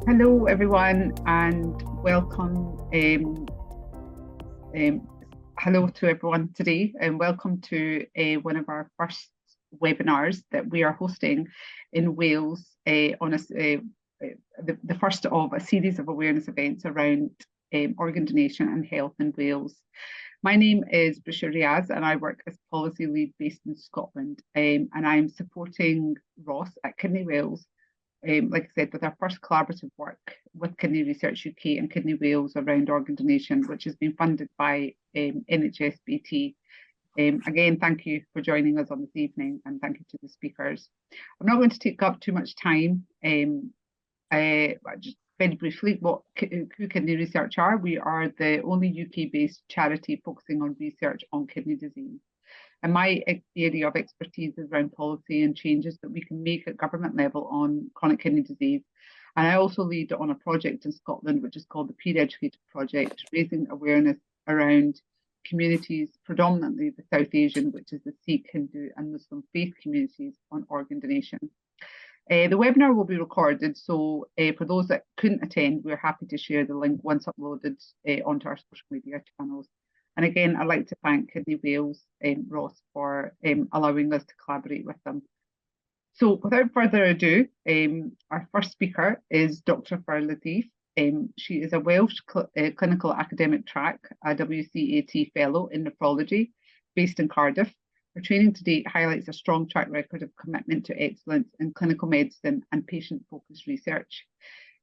Hello, everyone, and welcome. Um, Hello to everyone today, and welcome to one of our first webinars that we are hosting in Wales on the first of a series of awareness events around organ donation and health in Wales. My name is Bishra Riaz, and I work as policy lead based in Scotland, and I'm supporting Ross at Kidney Wales, like I said, with our first collaborative work with Kidney Research UK and Kidney Wales around organ donation, which has been funded by NHSBT. Again, thank you for joining us on this evening, and thank you to the speakers. I'm not going to take up too much time. Just very briefly, who Kidney Research are. We are the only UK-based charity focusing on research on kidney disease. And my area of expertise is around policy and changes that we can make at government level on chronic kidney disease. And I also lead on a project in Scotland, which is called the Peer Educated Project, raising awareness around communities, predominantly the South Asian, which is the Sikh, Hindu and Muslim faith communities, on organ donation. The webinar will be recorded, so for those that couldn't attend, we're happy to share the link once uploaded onto our social media channels. And again, I'd like to thank Kidney Wales, Ross, for allowing us to collaborate with them. So without further ado, our first speaker is Dr. Fur Latif. She is a Welsh clinical academic track, a WCAT fellow in nephrology, based in Cardiff. Her training to date highlights a strong track record of commitment to excellence in clinical medicine and patient-focused research.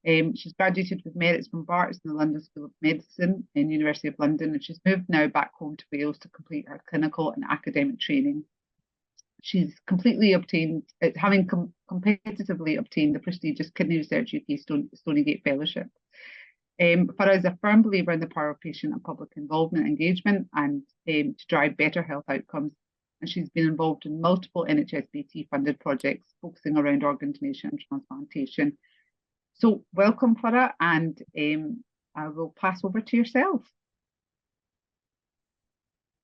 She's graduated with merits from Barts in the London School of Medicine and University of London, and she's moved now back home to Wales to complete her clinical and academic training. She's completely obtained, having competitively obtained the prestigious Kidney Research UK Stonygate Fellowship. Farah is a firm believer in the power of patient and public involvement and engagement and to drive better health outcomes. And she's been involved in multiple NHSBT funded projects focusing around organ donation and transplantation. So welcome, Farah, and I will pass over to yourself.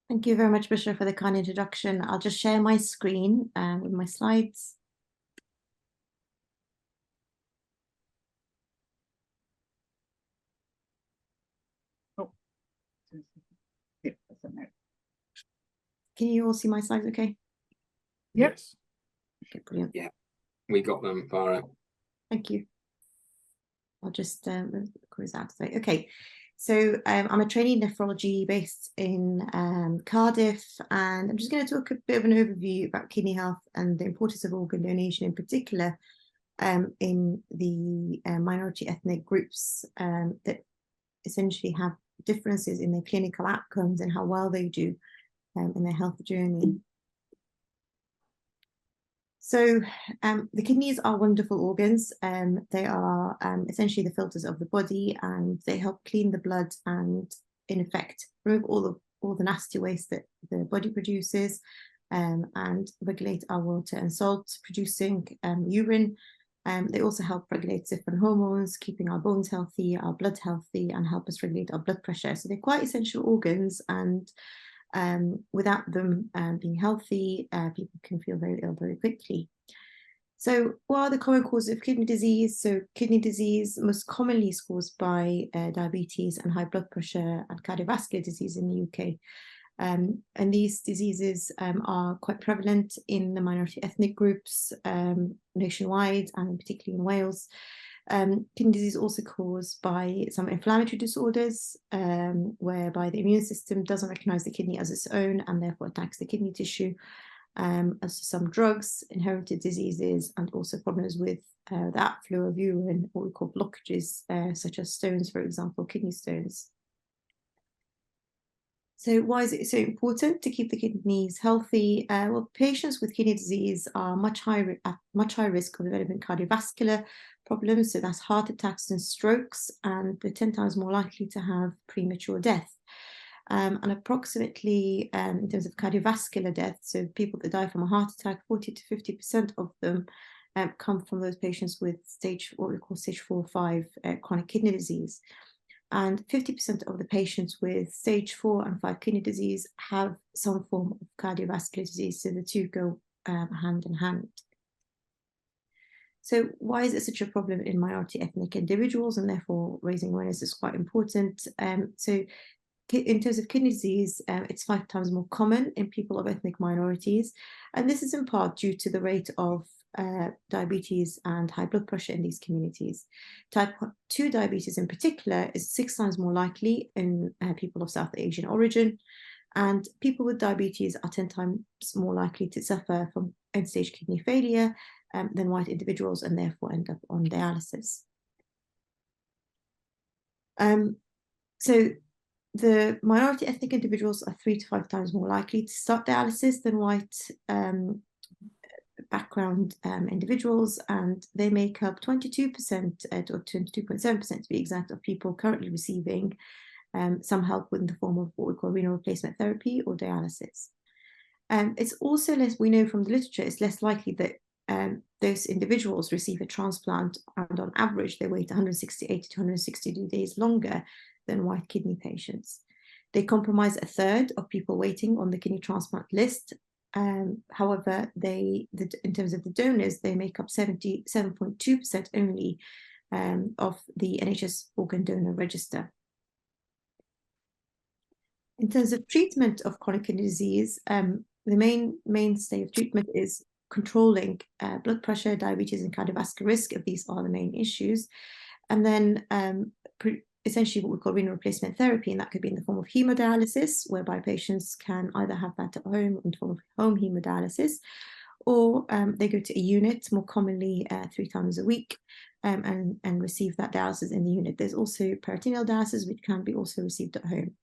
Thank you very much, Bishra, for the kind introduction. I'll just share my screen with my slides. Oh, can you all see my slides okay? Yep. Yes. Okay, brilliant. Yeah, we got them, Farah. Thank you. I'll just close out. Okay, so I'm a trainee nephrology based in Cardiff, and I'm just going to talk a bit of an overview about kidney health and the importance of organ donation in particular in the minority ethnic groups that essentially have differences in their clinical outcomes and how well they do in their health journey. So the kidneys are wonderful organs. They are essentially the filters of the body, and they help clean the blood and, in effect, remove all the nasty waste that the body produces, and regulate our water and salt producing urine. They also help regulate different hormones, keeping our bones healthy, our blood healthy, and help us regulate our blood pressure. So they're quite essential organs, and without them being healthy, people can feel very ill very quickly. So what are the common causes of kidney disease? So kidney disease most commonly is caused by diabetes and high blood pressure and cardiovascular disease in the UK. And these diseases are quite prevalent in the minority ethnic groups nationwide, and particularly in Wales. Kidney disease is also caused by some inflammatory disorders, whereby the immune system doesn't recognize the kidney as its own and therefore attacks the kidney tissue. As some drugs, inherited diseases, and also problems with the outflow of urine, what we call blockages, such as stones, for example, kidney stones. So why is it so important to keep the kidneys healthy? Well, patients with kidney disease are at much higher risk of developing cardiovascular problems, so that's heart attacks and strokes, and they're 10 times more likely to have premature death. And approximately, in terms of cardiovascular death, so people that die from a heart attack, 40 to 50% of them come from those patients with what we call stage 4 or 5 chronic kidney disease. And 50% of the patients with stage 4 and 5 kidney disease have some form of cardiovascular disease, so the two go hand in hand. So why is it such a problem in minority ethnic individuals, and therefore raising awareness is quite important. So in terms of kidney disease, it's 5 times more common in people of ethnic minorities. And this is in part due to the rate of diabetes and high blood pressure in these communities. Type 2 diabetes in particular is 6 times more likely in people of South Asian origin. And people with diabetes are 10 times more likely to suffer from end-stage kidney failure than white individuals, and therefore end up on dialysis. So the minority ethnic individuals are 3 to 5 times more likely to start dialysis than white background individuals, and they make up 22% or 22.7% to be exact of people currently receiving some help in the form of what we call renal replacement therapy or dialysis. It's also less, we know from the literature, it's less likely that those individuals receive a transplant, and on average they wait 168 to 162 days longer than white kidney patients. They comprise a third of people waiting on the kidney transplant list. However, in terms of the donors, they make up 77.2% only of the NHS organ donor register. In terms of treatment of chronic kidney disease, the mainstay of treatment is controlling blood pressure, diabetes, and cardiovascular risk, if these are the main issues. And then essentially what we call renal replacement therapy, and that could be in the form of hemodialysis, whereby patients can either have that at home in the form of home hemodialysis, or they go to a unit, more commonly 3 times a week, and receive that dialysis in the unit. There's also peritoneal dialysis, which can be also received at home.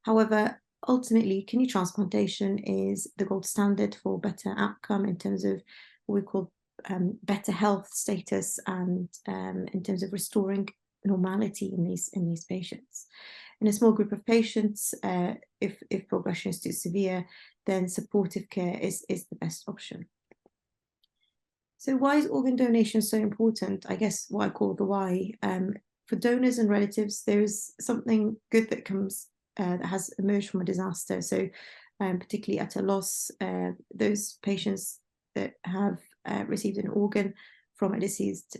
However, ultimately, kidney transplantation is the gold standard for better outcome in terms of what we call better health status, and in terms of restoring normality in these patients. In a small group of patients, if progression is too severe, then supportive care is the best option. So why is organ donation so important? I guess what I call the why. For donors and relatives, there is something good that comes that has emerged from a disaster. So particularly at a loss, those patients that have received an organ from a deceased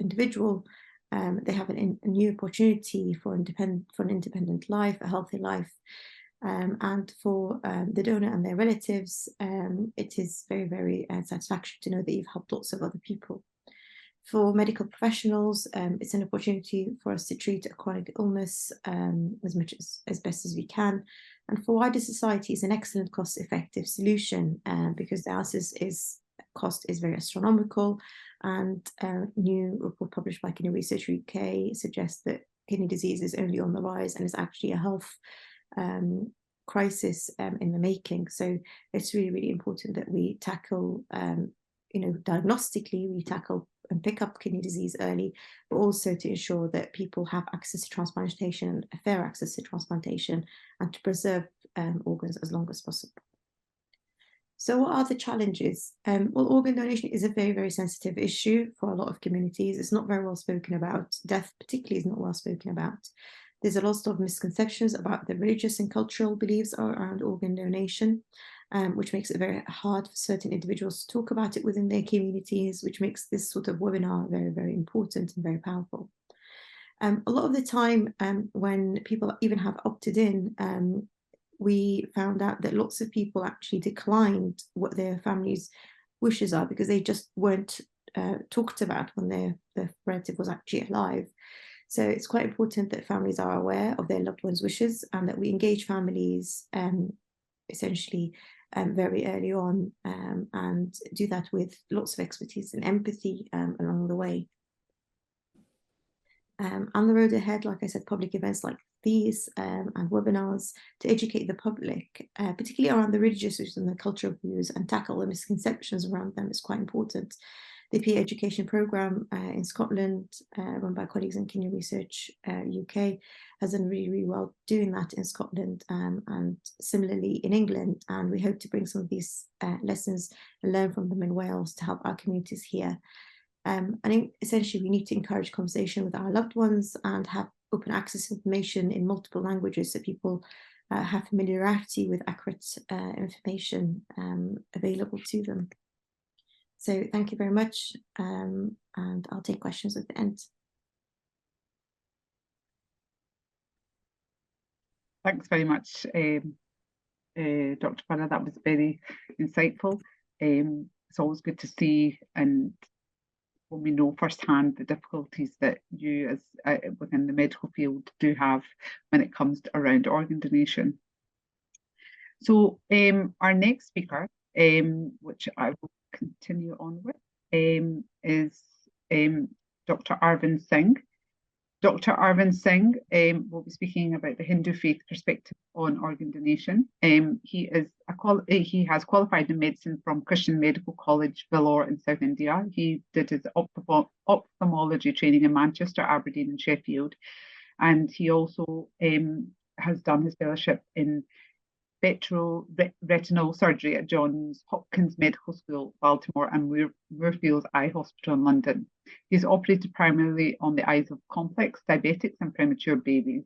individual, they have a new opportunity for an independent life, a healthy life. And for the donor and their relatives, it is very, very satisfactory to know that you've helped lots of other people. For medical professionals, it's an opportunity for us to treat a chronic illness as best as we can. And for wider society, it's an excellent cost-effective solution because dialysis cost is very astronomical. And a new report published by Kidney Research UK suggests that kidney disease is only on the rise and is actually a health crisis in the making. So it's really, really important that we tackle, diagnostically, we tackle and pick up kidney disease early, but also to ensure that people have access to transplantation, a fair access to transplantation, and to preserve organs as long as possible. So what are the challenges? Well, organ donation is a very, very sensitive issue for a lot of communities. It's not very well spoken about. Death particularly is not well spoken about. There's a lot of misconceptions about the religious and cultural beliefs around organ donation, which makes it very hard for certain individuals to talk about it within their communities, which makes this sort of webinar very, very important and very powerful. A lot of the time when people even have opted in, we found out that lots of people actually declined what their family's wishes are because they just weren't talked about when their relative was actually alive. So it's quite important that families are aware of their loved ones' wishes and that we engage families essentially very early on and do that with lots of expertise and empathy along the way. On the road ahead, like I said, public events like these and webinars to educate the public, particularly around the religious issues and the cultural views, and tackle the misconceptions around them is quite important. The peer education programme in Scotland, run by colleagues in Kidney Research UK, has done really, really well doing that in Scotland and similarly in England. And we hope to bring some of these lessons and learn from them in Wales to help our communities here. I think essentially we need to encourage conversation with our loved ones and have open access information in multiple languages so people have familiarity with accurate information available to them. So thank you very much, and I'll take questions at the end. Thanks very much, Dr. Farah. That was very insightful. It's always good to see, and when we know firsthand the difficulties that you, as within the medical field, do have when it comes to around organ donation. So our next speaker, which I will continue on with, is Dr. Arvind Singh. Dr. Arvind Singh will be speaking about the Hindu faith perspective on organ donation. He has qualified in medicine from Christian Medical College, Vellore in South India. He did his ophthalmology training in Manchester, Aberdeen and Sheffield. And he also has done his fellowship in retinal surgery at Johns Hopkins Medical School, Baltimore, and Moorfields Eye Hospital in London. He's operated primarily on the eyes of complex diabetics and premature babies.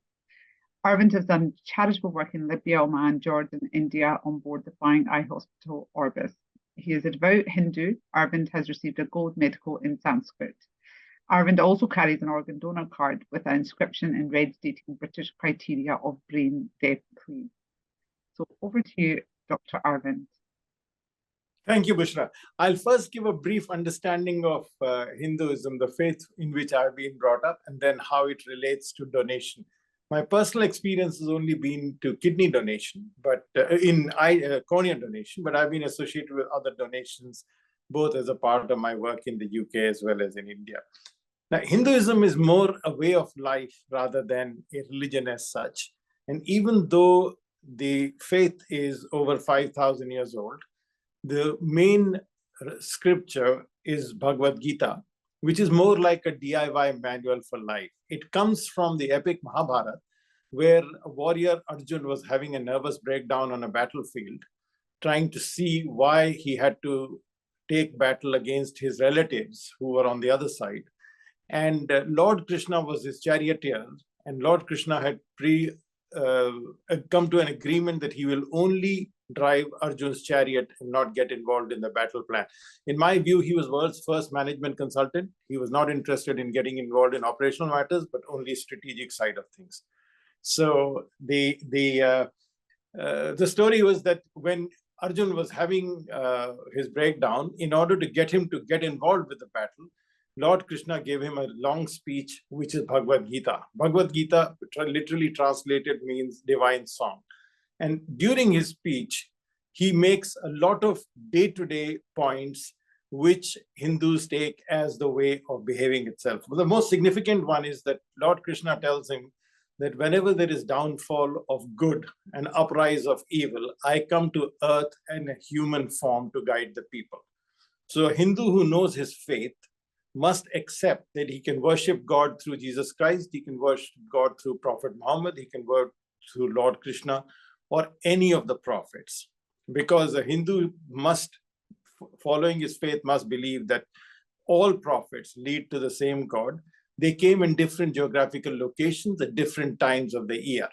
Arvind has done charitable work in Libya, Oman, Jordan, India on board the Flying Eye Hospital Orbis. He is a devout Hindu. Arvind has received a gold medal in Sanskrit. Arvind also carries an organ donor card with an inscription in red stating British criteria of brain death, please. So over to you, Dr. Arvind. Thank you, Bushra. I'll first give a brief understanding of Hinduism, the faith in which I've been brought up, and then how it relates to donation. My personal experience has only been to kidney donation, but cornea donation, but I've been associated with other donations, both as a part of my work in the UK as well as in India. Now, Hinduism is more a way of life rather than a religion as such. And even though the faith is over 5,000 years old, the main scripture is Bhagavad Gita, which is more like a DIY manual for life. It comes from the epic Mahabharata, where a warrior Arjun was having a nervous breakdown on a battlefield, trying to see why he had to take battle against his relatives who were on the other side. And Lord Krishna was his charioteer, and Lord Krishna had come to an agreement that he will only drive Arjun's chariot and not get involved in the battle plan. In my view, he was world's first management consultant. He was not interested in getting involved in operational matters, but only strategic side of things. So the story was that when Arjun was having his breakdown, in order to get him to get involved with the battle, Lord Krishna gave him a long speech, which is Bhagavad Gita. Bhagavad Gita, literally translated, means divine song. And during his speech, he makes a lot of day-to-day points which Hindus take as the way of behaving itself. But the most significant one is that Lord Krishna tells him that whenever there is downfall of good and uprise of evil, I come to earth in a human form to guide the people. So a Hindu who knows his faith must accept that he can worship God through Jesus Christ, he can worship God through Prophet Muhammad, he can worship through Lord Krishna or any of the prophets. Because a Hindu must, following his faith, must believe that all prophets lead to the same God. They came in different geographical locations at different times of the year,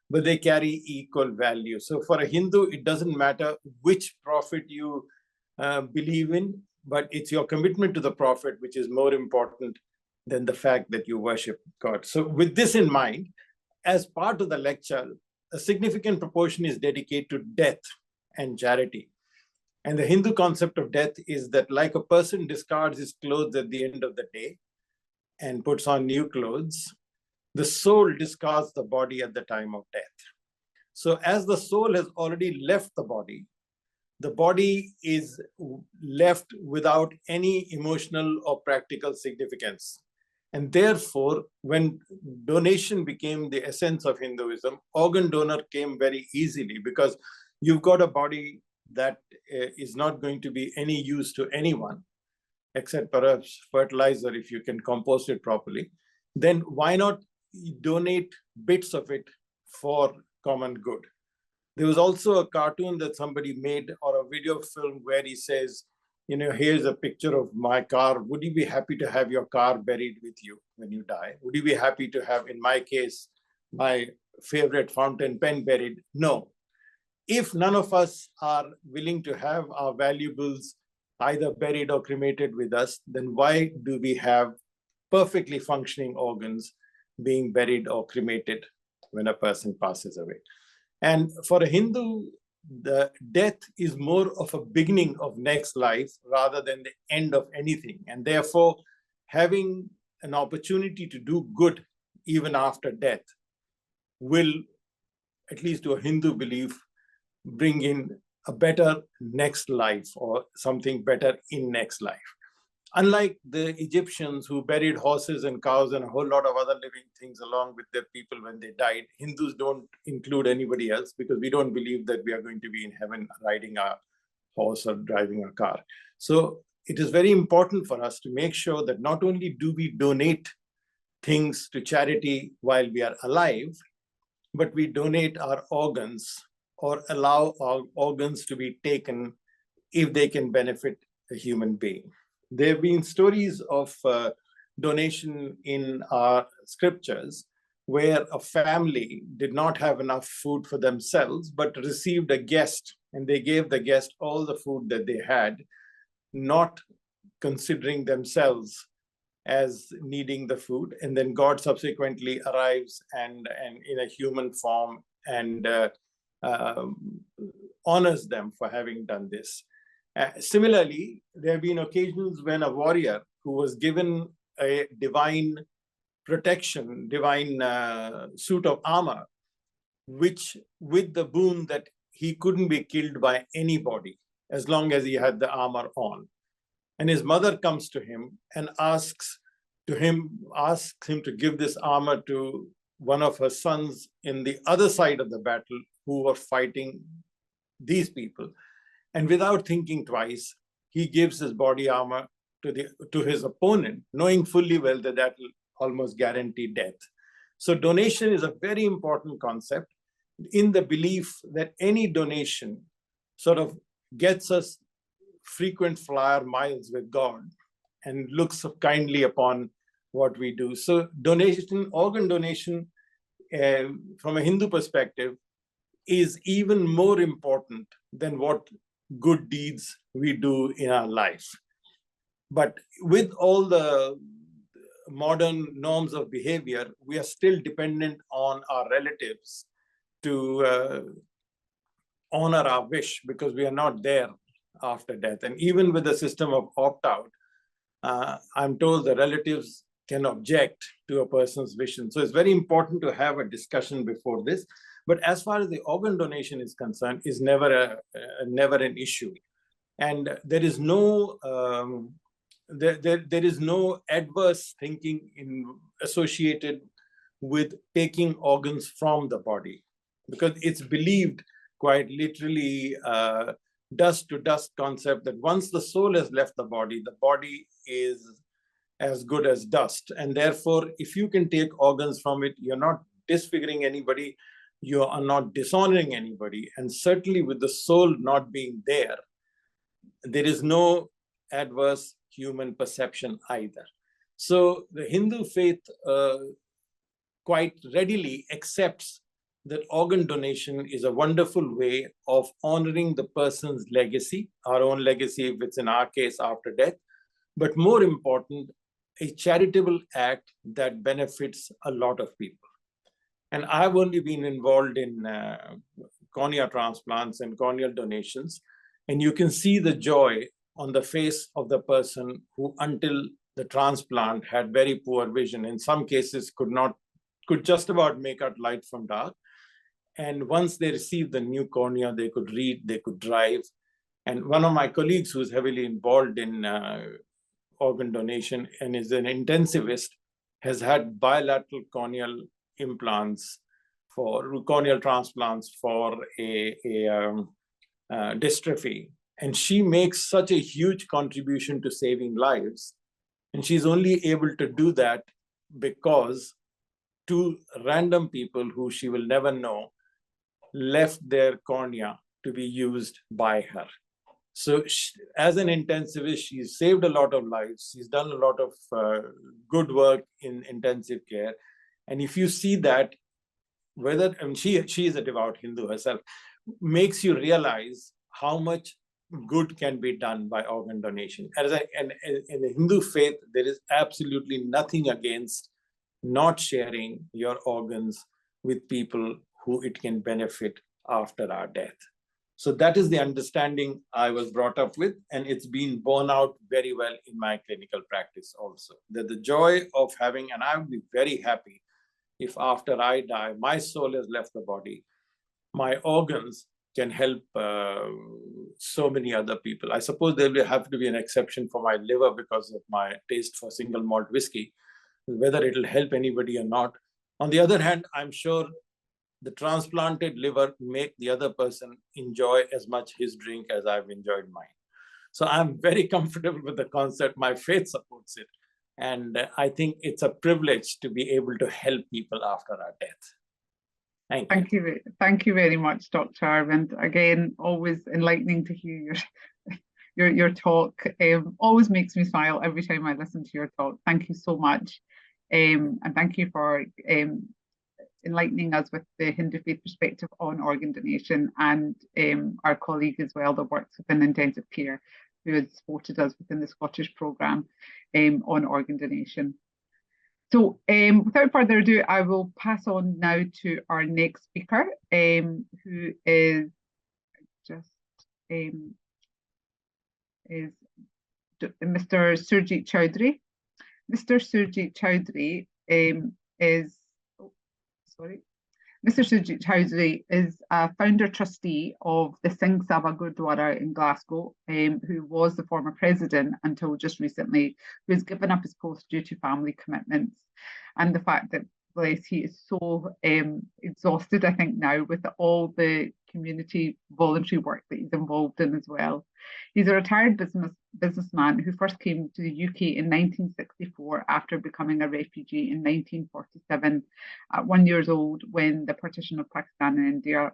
but they carry equal value. So for a Hindu, it doesn't matter which prophet you believe in, but it's your commitment to the prophet which is more important than the fact that you worship God. So with this in mind, as part of the lecture, a significant proportion is dedicated to death and charity. And the Hindu concept of death is that like a person discards his clothes at the end of the day and puts on new clothes, the soul discards the body at the time of death. So as the soul has already left the body is left without any emotional or practical significance. And therefore, when donation became the essence of Hinduism, organ donor came very easily because you've got a body that is not going to be any use to anyone, except perhaps fertilizer if you can compost it properly. Then why not donate bits of it for common good? There was also a cartoon that somebody made or a video film where he says, you know, here's a picture of my car. Would you be happy to have your car buried with you when you die? Would you be happy to have, in my case, my favorite fountain pen buried? No. If none of us are willing to have our valuables, either buried or cremated with us, then why do we have perfectly functioning organs being buried or cremated when a person passes away? And for a Hindu, the death is more of a beginning of next life rather than the end of anything. And therefore, having an opportunity to do good even after death will, at least to a Hindu belief, bring in a better next life or something better in next life. Unlike the Egyptians who buried horses and cows and a whole lot of other living things along with their people when they died, Hindus don't include anybody else because we don't believe that we are going to be in heaven riding a horse or driving a car. So it is very important for us to make sure that not only do we donate things to charity while we are alive, but we donate our organs or allow our organs to be taken if they can benefit a human being. There have been stories of donation in our scriptures where a family did not have enough food for themselves, but received a guest, and they gave the guest all the food that they had, not considering themselves as needing the food. And then God subsequently arrives and in a human form and honors them for having done this. Similarly, there have been occasions when a warrior who was given a divine protection, divine suit of armor, which with the boon that he couldn't be killed by anybody as long as he had the armor on. And his mother comes to him and asks him to give this armor to one of her sons in the other side of the battle who were fighting these people. And without thinking twice, he gives his body armor to his opponent, knowing fully well that that will almost guarantee death. So donation is a very important concept in the belief that any donation sort of gets us frequent flyer miles with God and looks kindly upon what we do. So donation, organ donation, from a Hindu perspective, is even more important than what good deeds we do in our life. But with all the modern norms of behavior, we are still dependent on our relatives to honor our wish because we are not there after death. And even with the system of opt-out, I'm told the relatives can object to a person's vision. So it's very important to have a discussion before this. But as far as the organ donation is concerned, is never an issue, and there is no there is no adverse thinking associated with taking organs from the body, because it's believed quite literally, dust to dust concept, that once the soul has left the body is as good as dust. And therefore, if you can take organs from it, you're not disfiguring anybody, you are not dishonoring anybody. And certainly with the soul not being there, there is no adverse human perception either. So the Hindu faith quite readily accepts that organ donation is a wonderful way of honoring the person's legacy, our own legacy if it's in our case after death, but more important, a charitable act that benefits a lot of people. And I've only been involved in cornea transplants and corneal donations, and you can see the joy on the face of the person who until the transplant had very poor vision. In some cases could just about make out light from dark. And once they received the new cornea, they could read, they could drive. And one of my colleagues who's heavily involved in organ donation and is an intensivist has had bilateral corneal implants for corneal transplants for a dystrophy. And she makes such a huge contribution to saving lives. And she's only able to do that because two random people who she will never know left their cornea to be used by her. So she, as an intensivist, she's saved a lot of lives. She's done a lot of good work in intensive care. And if you see that, she is a devout Hindu herself, makes you realize how much good can be done by organ donation. And in the Hindu faith, there is absolutely nothing against not sharing your organs with people who it can benefit after our death. So that is the understanding I was brought up with, and it's been borne out very well in my clinical practice also. That the joy of having, and I would be very happy if after I die, my soul has left the body, my organs can help so many other people. I suppose there will have to be an exception for my liver because of my taste for single malt whiskey, whether it will help anybody or not. On the other hand, I'm sure the transplanted liver make the other person enjoy as much his drink as I've enjoyed mine. So I'm very comfortable with the concept. My faith supports it. And I think it's a privilege to be able to help people after our death. Thank you. Thank you very much, Dr. Arvind. Again, always enlightening to hear your talk. Always makes me smile every time I listen to your talk. Thank you so much. And thank you for enlightening us with the Hindu faith perspective on organ donation, and our colleague as well that works within intensive care, who has supported us within the Scottish programme on organ donation. So without further ado, I will pass on now to our next speaker, who is Mr. Surjit Chowdhury. Mr. Surjit Chowdhury Mr. Surjit Chowdhury is a founder trustee of the Singh Sabha Gurdwara in Glasgow, who was the former president until just recently, who has given up his post due to family commitments. And the fact that, bless, he is so exhausted, I think, now with all the community voluntary work that he's involved in as well. He's a retired businessman who first came to the UK in 1964 after becoming a refugee in 1947 at 1 year old when the partition of Pakistan and India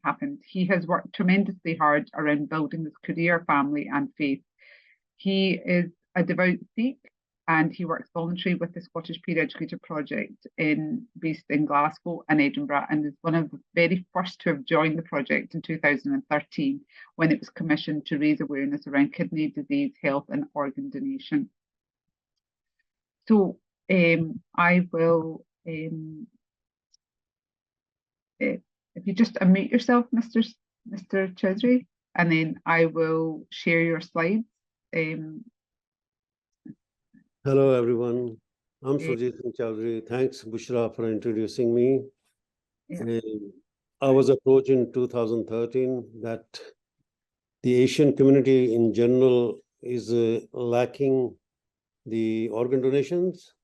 happened. He has worked tremendously hard around building his career, family and faith. He is a devout Sikh, and he works voluntarily with the Scottish Peer Educator Project based in Glasgow and Edinburgh, and is one of the very first to have joined the project in 2013 when it was commissioned to raise awareness around kidney disease, health and organ donation. So I will, if you just unmute yourself, Mr. Chowdhury, and then I will share your slides. Hello, everyone. I'm Surjit Chowdhury. Thanks, Bushra, for introducing me. Yeah. I was approached in 2013 that the Asian community in general is lacking the organ donations,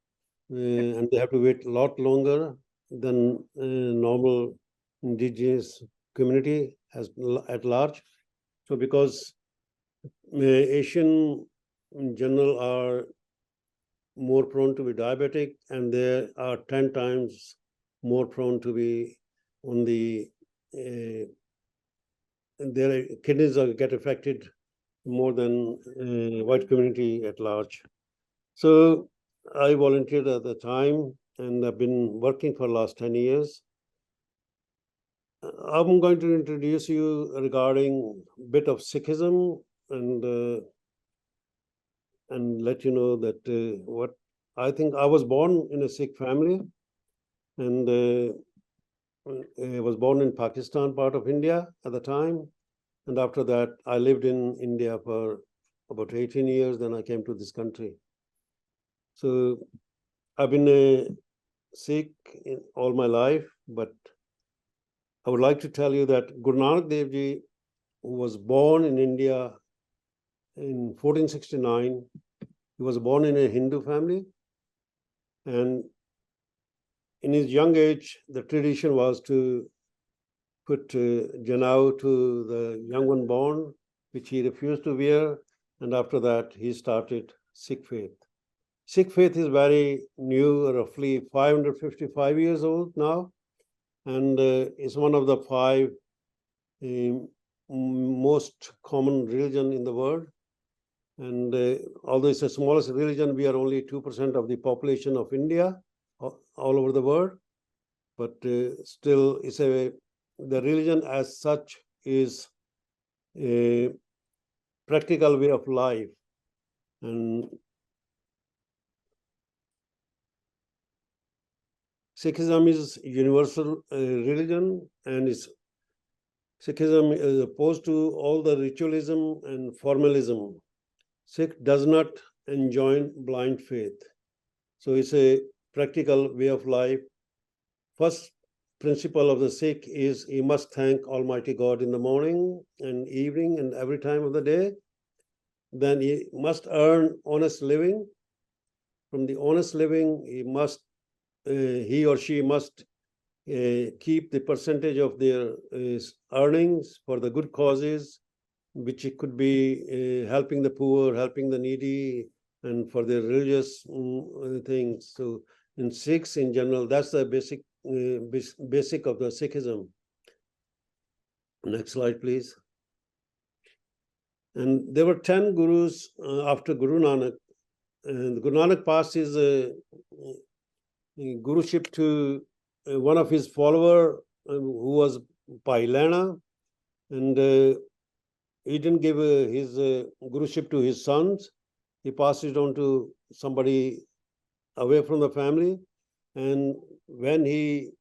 and they have to wait a lot longer than normal indigenous community at large. So because Asian in general are more prone to be diabetic, and they are 10 times more prone to be on the, their kidneys get affected more than white community at large. So I volunteered at the time, and I've been working for the last 10 years. I'm going to introduce you regarding a bit of Sikhism and let you know that what I think. I was born in a Sikh family, and I was born in Pakistan, part of India at the time. And after that, I lived in India for about 18 years. Then I came to this country. So I've been a Sikh in all my life, but I would like to tell you that Guru Nanak Dev Ji, who was born in India in 1469, he was born in a Hindu family, and in his young age, the tradition was to put janau to the young one born, which he refused to wear, and after that, he started Sikh faith. Sikh faith is very new, roughly 555 years old now, and it's one of the 5 most common religion in the world. And although it's the smallest religion, we are only 2% of the population of India, all over the world. But still, the religion as such is a practical way of life. And Sikhism is universal religion, and Sikhism is opposed to all the ritualism and formalism. Sikh does not enjoin blind faith. So it's a practical way of life. First principle of the Sikh is he must thank Almighty God in the morning and evening and every time of the day. Then he must earn honest living. From the honest living, he or she must keep the percentage of their earnings for the good causes, which it could be helping the poor, helping the needy, and for their religious things. So in Sikhs in general, that's the basic of the Sikhism. Next slide, please. And there were 10 gurus after Guru Nanak. And Guru Nanak passed his guruship to one of his follower who was Bhai Lena, and he didn't give his guruship to his sons. He passed it on to somebody away from the family. And when he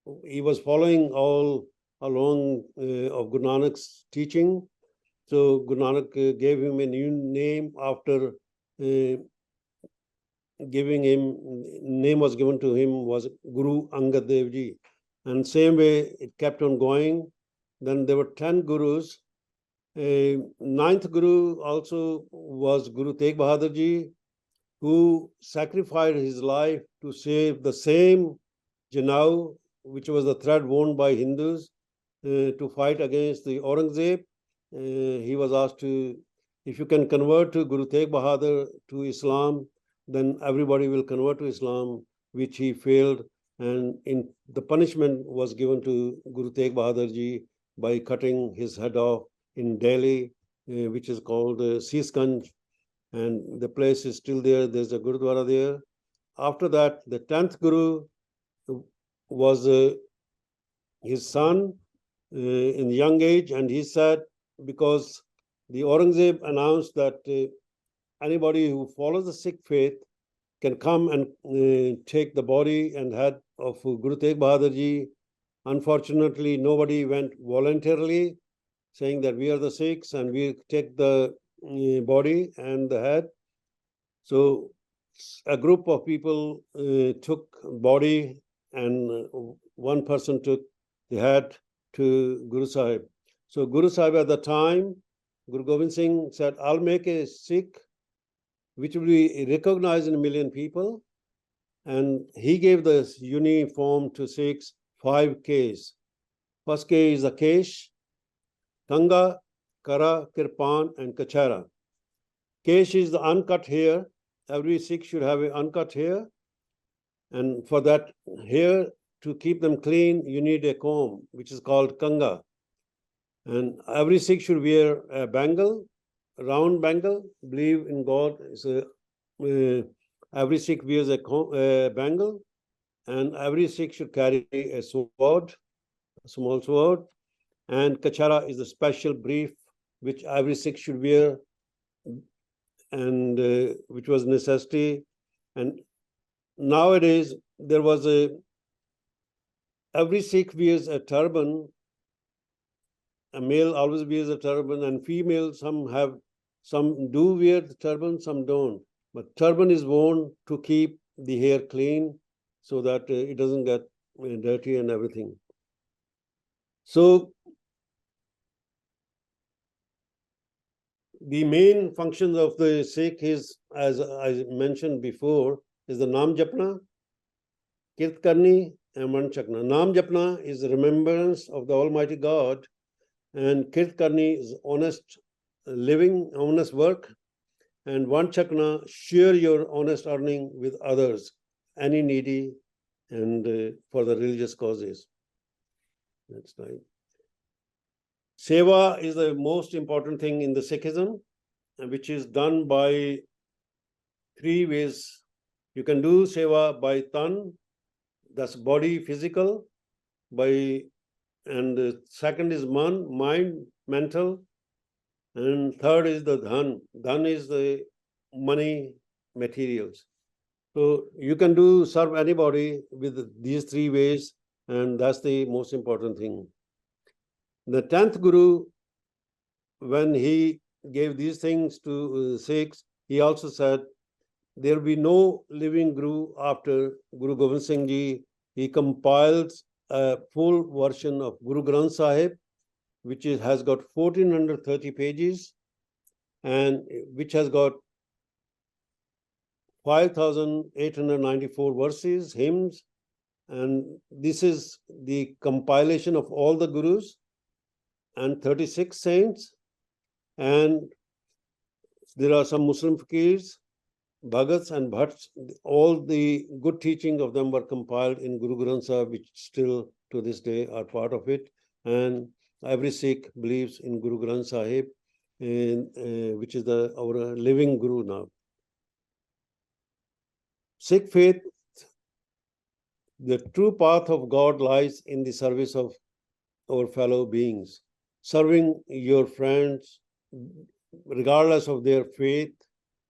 was following all along of Guru Nanak's teaching, so Guru Nanak gave him a new name after giving him, name was given to him was Guru Angad Dev Ji. And same way it kept on going. Then there were 10 gurus. Ninth guru also was Guru Tegh Bahadur Ji, who sacrificed his life to save the same Janau, which was the thread worn by Hindus, to fight against the Aurangzeb. He was asked to, if you can convert to Guru Tegh Bahadur to Islam, then everybody will convert to Islam, which he failed. And the punishment was given to Guru Tegh Bahadur Ji by cutting his head off in Delhi, which is called Seesganj. And the place is still there. There's a Gurudwara there. After that, the 10th Guru was his son in young age. And he said, because the Aurangzeb announced that anybody who follows the Sikh faith can come and take the body and head of Guru Tegh Bahadur Ji. Unfortunately, nobody went voluntarily, saying that we are the Sikhs and we take the body and the head. So a group of people took body, and one person took the head to Guru Sahib. So Guru Sahib at the time, Guru Gobind Singh said, I'll make a Sikh which will be recognized in a million people. And he gave the uniform to Sikhs 5 Ks. First K is the Kesh, Tanga, Kara, Kirpan, and Kachara. Kesh is the uncut hair. Every Sikh should have an uncut hair. And for that hair, to keep them clean, you need a comb, which is called Kanga. And every Sikh should wear a bangle, a round bangle. Believe in God. Every Sikh wears a bangle. And every Sikh should carry a sword, a small sword. And Kachara is a special brief which every Sikh should wear, and which was necessity. And nowadays, there was every Sikh wears a turban. A male always wears a turban, and female, some do wear the turban, some don't. But turban is worn to keep the hair clean so that it doesn't get dirty and everything. So the main functions of the Sikh is, as I mentioned before, is the Nam Japna, Kirt Karni, and Van Chakna. Nam Japna is the remembrance of the Almighty God, and Kirt Karni is honest living, honest work, and Van Chakna, share your honest earning with others, any needy, and for the religious causes. Next slide. Seva is the most important thing in the Sikhism, which is done by 3 ways. You can do seva by tan, that's body, physical, and the second is man, mind, mental, And third is the dhan. Dhan is the money, materials. So you can serve anybody with these three ways, and that's the most important thing. The 10th Guru, when he gave these things to Sikhs, he also said, there will be no living Guru after Guru Gobind Singh Ji. He compiles a full version of Guru Granth Sahib, which has got 1430 pages and which has got 5,894 verses, hymns, and this is the compilation of all the Gurus and 36 saints, and there are some Muslim fakirs, Bhagats and Bhatts. All the good teaching of them were compiled in Guru Granth Sahib, which still to this day are part of it, and every Sikh believes in Guru Granth Sahib, which is our living Guru now. Sikh faith, the true path of God lies in the service of our fellow beings, serving your friends, regardless of their faith,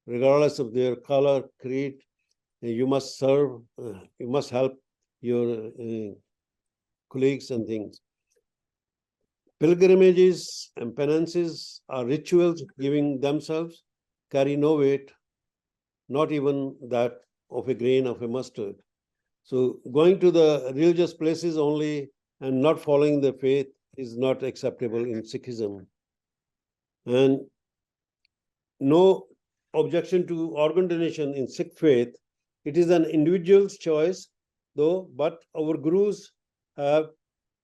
regardless of their color, creed. You must serve, you must help your colleagues and things. Pilgrimages and penances are rituals giving themselves, carry no weight, not even that of a grain of a mustard. So going to the religious places only and not following the faith is not acceptable in Sikhism. And no objection to organ donation in Sikh faith. It is an individual's choice, though, but our Gurus have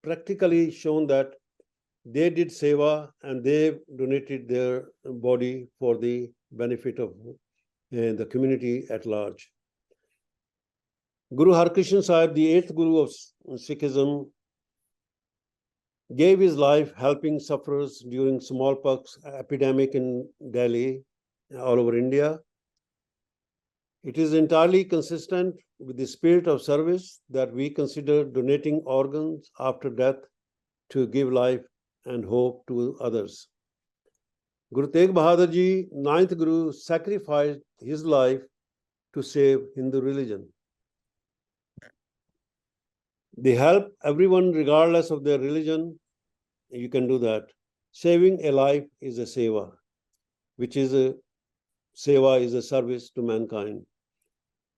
practically shown that they did seva and they donated their body for the benefit of the community at large. Guru Harkrishan Sahib, the 8th Guru of Sikhism, gave his life helping sufferers during smallpox epidemic in Delhi, all over India. It is entirely consistent with the spirit of service that we consider donating organs after death to give life and hope to others. Guru Tegh Bahadur Ji, 9th Guru, sacrificed his life to save Hindu religion. They help everyone regardless of their religion. You can do that. Saving a life is a seva, which is a seva is a service to mankind.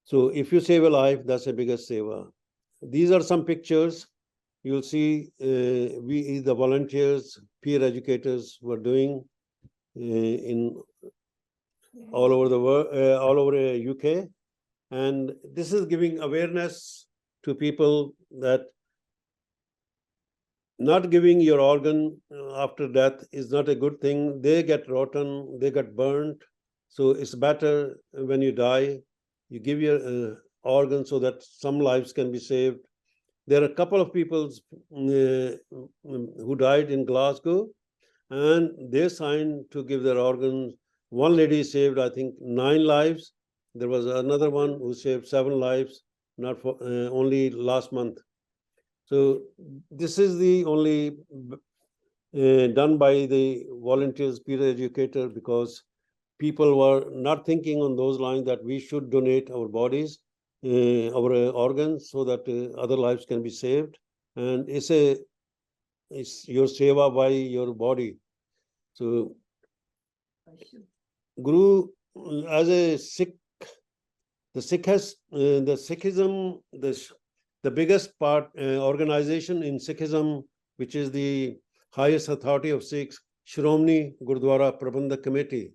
So if you save a life, that's the biggest seva. These are some pictures. You'll see we, the volunteers, peer educators, were doing in all over the world, all over UK. And this is giving awareness to people that not giving your organ after death is not a good thing. They get rotten, they get burnt. So it's better when you die, you give your organ so that some lives can be saved. There are a couple of people who died in Glasgow, and they signed to give their organs. One lady saved, I think, 9 lives. There was another one who saved 7 lives, not for only last month. So this is the only done by the volunteers, peer educator, because people were not thinking on those lines that we should donate our bodies, our organs, so that other lives can be saved. And it's your seva by your body. So Guru, as a Sikh, the Sikhism, the biggest part organization in Sikhism, which is the highest authority of Sikhs, Shromani Gurdwara Prabandhak Committee,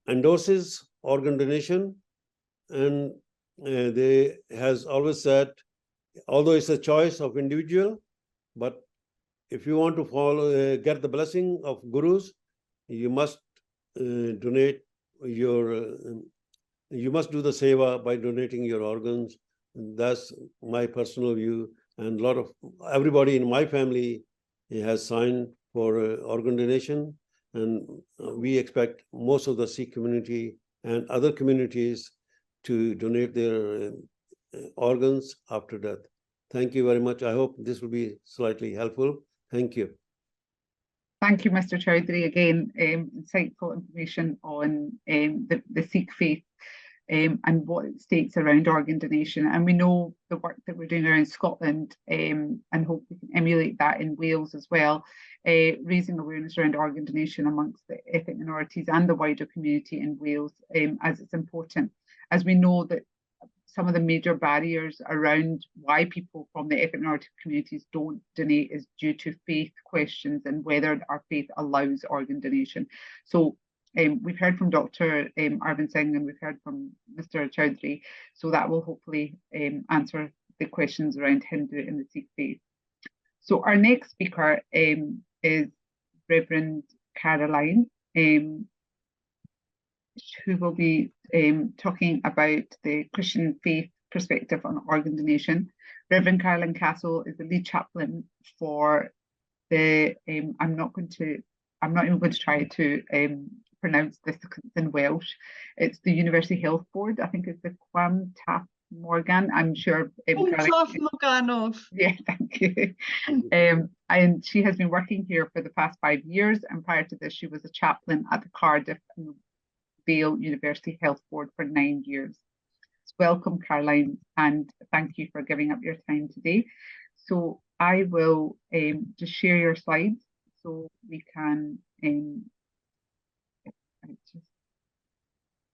endorses organ donation, and they has always said, although it's a choice of individual, but if you want to follow, get the blessing of Gurus, you must donate your, you must do the seva by donating your organs. That's my personal view, and a lot of everybody in my family has signed for organ donation, and we expect most of the Sikh community and other communities to donate their organs after death. Thank you very much. I hope this will be slightly helpful. Thank you. thank you, Mr. Chowdhury. Again, insightful information on the Sikh faith and what it states around organ donation. And we know the work that we're doing around Scotland, and hope we can emulate that in Wales as well, raising awareness around organ donation amongst the ethnic minorities and the wider community in Wales, as it's important, as we know that some of the major barriers around why people from the ethnic minority communities don't donate is due to faith questions and whether our faith allows organ donation. So we've heard from Dr. Arvind Singh and we've heard from Mr. Chowdhury, so that will hopefully answer the questions around Hindu and the Sikh faith. So our next speaker is Reverend Caroline, who will be talking about the Christian faith perspective on organ donation. Reverend Caroline Castle is the lead chaplain for the, I'm not even going to try to pronounce this in Welsh. It's the University Health Board. I think it's the Cwm Taf Morgan. I'm sure. Morganov. Yeah, thank you. And she has been working here for the past 5 years, and prior to this, she was a chaplain at the Cardiff and Vale University Health Board for 9 years. Welcome, Caroline, and thank you for giving up your time today. So I will just share your slides so we can just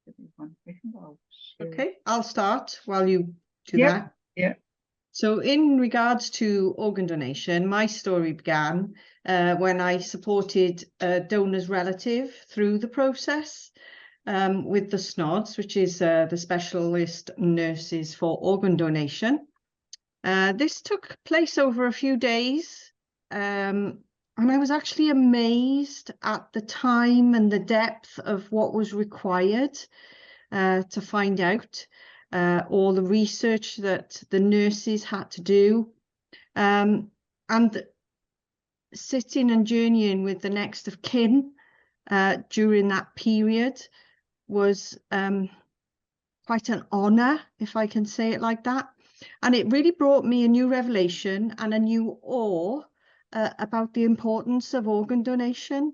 give me 1 second. Okay, I'll start while you do Yep, that. yeah. So in regards to organ donation, my story began when I supported a donor's relative through the process with the SNODs, which is the Specialist Nurses for Organ Donation. This took place over a few days, and I was actually amazed at the time and the depth of what was required to find out all the research that the nurses had to do, and sitting and journeying with the next of kin during that period was quite an honor, if I can say it like that. And it really brought me a new revelation and a new awe about the importance of organ donation.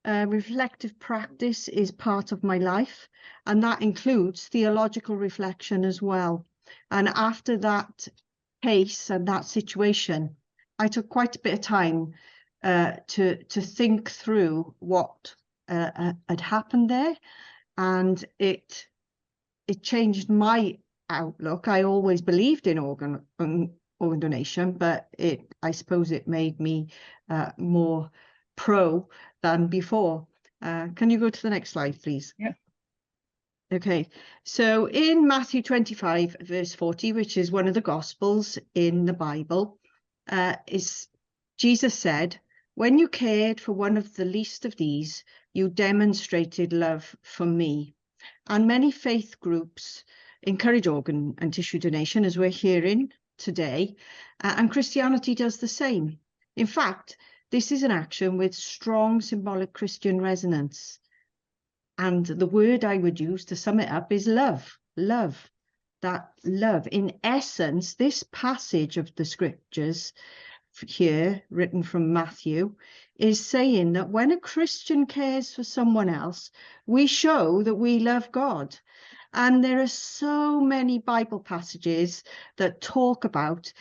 Reflective practice is part of my life, and that includes theological reflection as well. And after that case and that situation, I took quite a bit of time to think through what had happened there, and it changed my outlook. I always believed in organ donation, but I suppose it made me more pro than before. Can you go to the next slide, please? Yeah. Okay, so in Matthew 25, verse 40, which is one of the Gospels in the Bible, Jesus said, "When you cared for one of the least of these, you demonstrated love for me." And many faith groups encourage organ and tissue donation, as we're hearing today, and Christianity does the same. In fact, this is an action with strong symbolic Christian resonance. And the word I would use to sum it up is love. Love. That love. In essence, this passage of the scriptures here, written from Matthew, is saying that when a Christian cares for someone else, we show that we love God. And there are so many Bible passages that talk about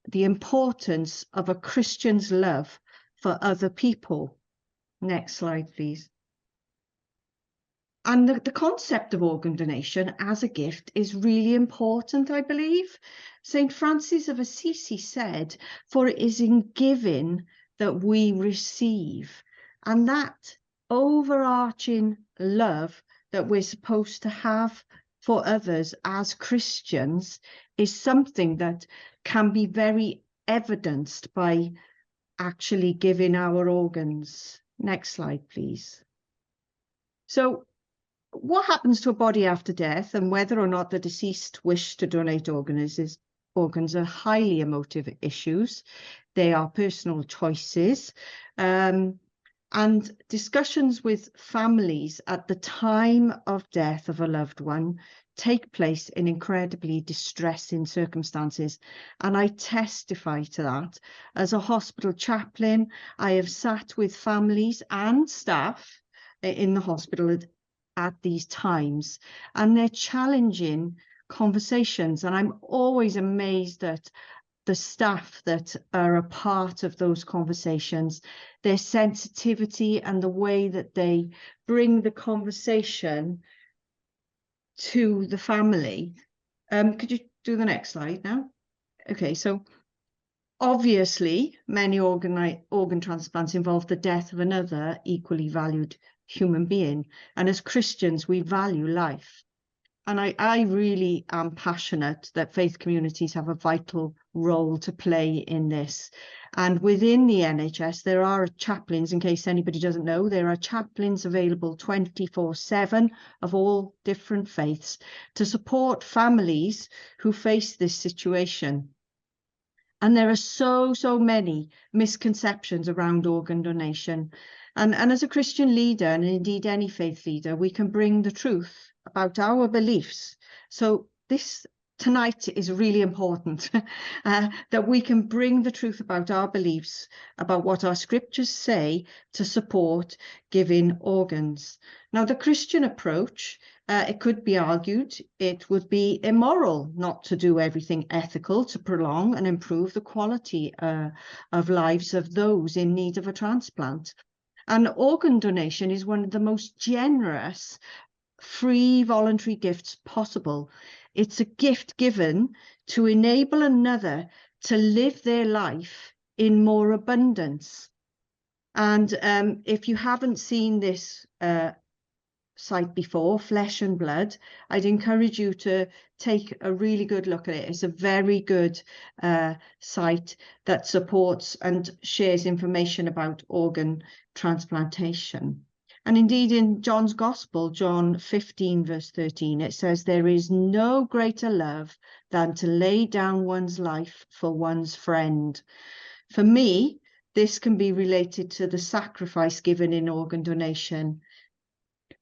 the importance of a Christian's love for other people. Next slide, please. And the concept of organ donation as a gift is really important, I believe. St. Francis of Assisi said, "For it is in giving that we receive." And that overarching love that we're supposed to have for others as Christians is something that can be very evidenced by actually giving our organs. Next slide, please. So what happens to a body after death, and whether or not the deceased wish to donate organs are highly emotive issues. They are personal choices. And discussions with families at the time of death of a loved one take place in incredibly distressing circumstances. And I testify to that. As a hospital chaplain, I have sat with families and staff in the hospital at these times, and they're challenging conversations. And I'm always amazed at the staff that are a part of those conversations, their sensitivity and the way that they bring the conversation to the family. Could you do the next slide now? Okay, so obviously many organ transplants involve the death of another equally valued human being. And as Christians, we value life. And I really am passionate that faith communities have a vital role to play in this. And within the NHS, there are chaplains, in case anybody doesn't know, there are chaplains available 24/7 of all different faiths to support families who face this situation. And there are so many misconceptions around organ donation. And as a Christian leader, and indeed any faith leader, we can bring the truth about our beliefs. So this tonight is really important, that we can bring the truth about our beliefs, about what our scriptures say to support giving organs. Now, the Christian approach, it could be argued, it would be immoral not to do everything ethical to prolong and improve the quality of lives of those in need of a transplant. And organ donation is one of the most generous, free voluntary gifts possible. It's a gift given to enable another to live their life in more abundance. And if you haven't seen this site before, Flesh and Blood, I'd encourage you to take a really good look at it. It's a very good site that supports and shares information about organ transplantation. And indeed, in John's Gospel, John 15, verse 13, it says, "There is no greater love than to lay down one's life for one's friend." For me, this can be related to the sacrifice given in organ donation,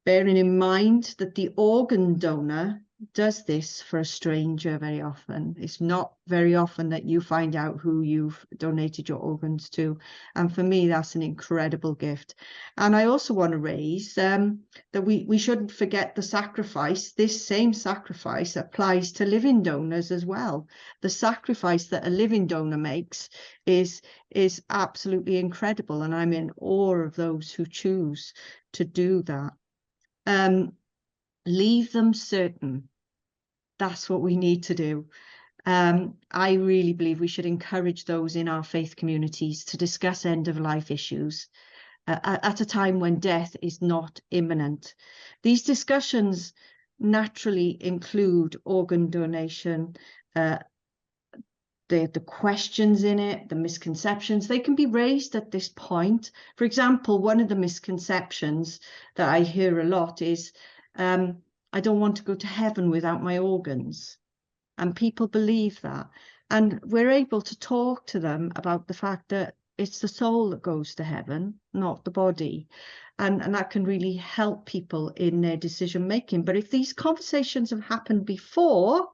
bearing in mind that the organ donor does this for a stranger very often. It's not very often that you find out who you've donated your organs to. And for me, that's an incredible gift. And I also want to raise that we shouldn't forget the sacrifice. This same sacrifice applies to living donors as well. The sacrifice that a living donor makes is absolutely incredible. And I'm in awe of those who choose to do that. Leave them certain. That's what we need to do. I really believe we should encourage those in our faith communities to discuss end-of-life issues at a time when death is not imminent. These discussions naturally include organ donation, the questions in it, the misconceptions. They can be raised at this point. For example, one of the misconceptions that I hear a lot is, I don't want to go to heaven without my organs. And people believe that. And we're able to talk to them about the fact that it's the soul that goes to heaven, not the body. And that can really help people in their decision making. But if these conversations have happened before,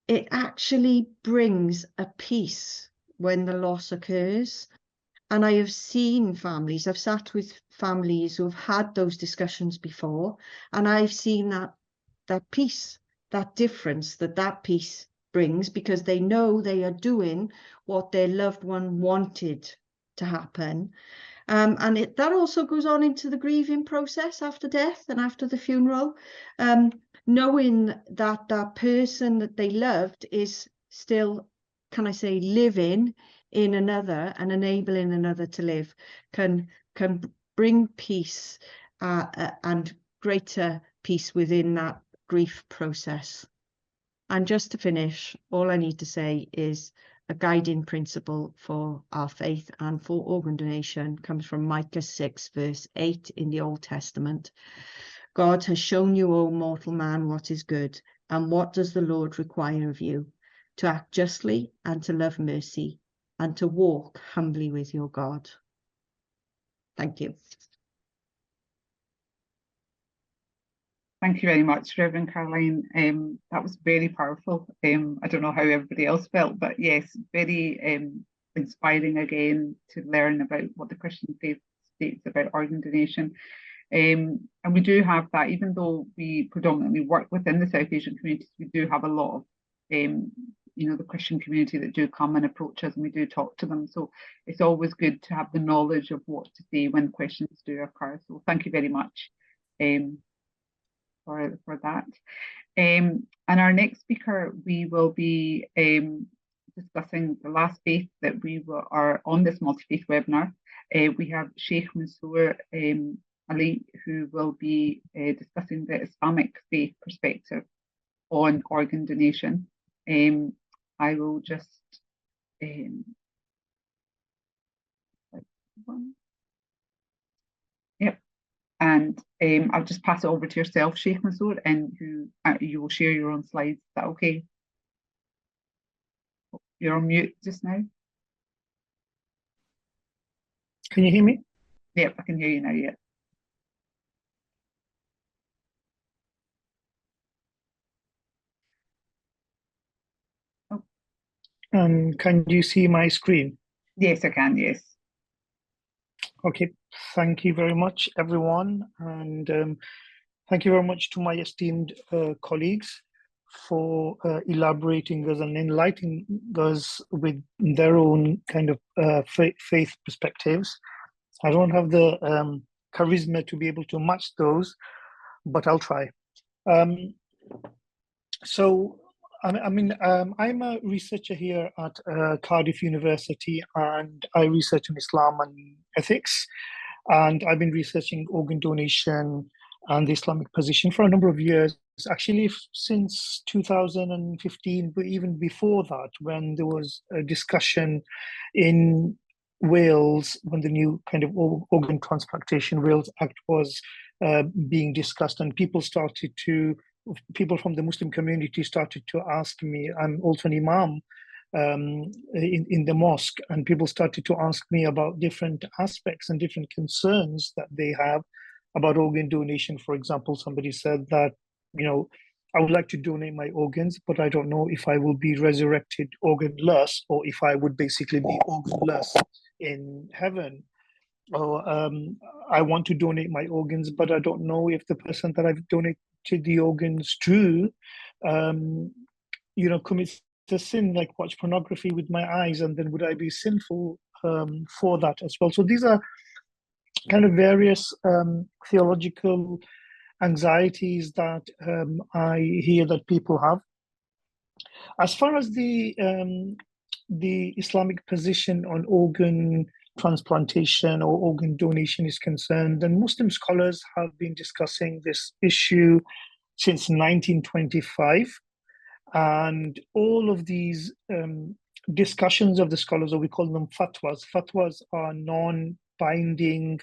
it actually brings a peace when the loss occurs. And I have seen families, I've sat with families who have had those discussions before, and I've seen that peace, that difference that peace brings, because they know they are doing what their loved one wanted to happen. And that also goes on into the grieving process after death and after the funeral, knowing that that person that they loved is still, can I say, living in another and enabling another to live can bring peace and greater peace within that grief process. And just to finish, all I need to say is a guiding principle for our faith and for organ donation comes from Micah 6, verse 8 in the Old Testament. God has shown you, O mortal man, what is good, and what does the Lord require of you? To act justly and to love mercy, and to walk humbly with your God. Thank you. Thank you very much, Reverend Caroline. That was very powerful. I don't know how everybody else felt, but yes, very inspiring again to learn about what the Christian faith states about organ donation. And we do have that, even though we predominantly work within the South Asian communities, we do have a lot of, the Christian community that do come and approach us, and we do talk to them. So it's always good to have the knowledge of what to say when questions do occur. So thank you very much for that. And our next speaker, we will be discussing the last faith that are on this multi-faith webinar. We have Sheikh Mansour Ali, who will be discussing the Islamic faith perspective on organ donation. I will just yep, and I'll just pass it over to yourself, Sheikh Mansour, and you will share your own slides. Is that okay? You're on mute just now. Can you hear me? Yep, I can hear you now. Yeah. Can you see my screen? Yes, I can. Yes. Okay. Thank you very much, everyone, and thank you very much to my esteemed colleagues for elaborating us and enlightening us with their own kind of faith perspectives. I don't have the charisma to be able to match those, but I'll try. I'm a researcher here at Cardiff University, and I research in Islam and ethics. And I've been researching organ donation and the Islamic position for a number of years, actually since 2015, but even before that, when there was a discussion in Wales, when the new kind of organ transplantation Wales Act was being discussed, and people from the Muslim community started to ask me. I'm also an imam in the mosque, and people started to ask me about different aspects and different concerns that they have about organ donation. For example, somebody said that, I would like to donate my organs, but I don't know if I will be resurrected organless, or if I would basically be organless in heaven. Or I want to donate my organs, but I don't know if the person that I've donated the organs to, commits a sin, like watch pornography with my eyes, and then would I be sinful for that as well? So these are kind of various theological anxieties that I hear that people have. As far as the Islamic position on organ transplantation or organ donation is concerned, and Muslim scholars have been discussing this issue since 1925. And all of these discussions of the scholars, or we call them fatwas. Fatwas are non-binding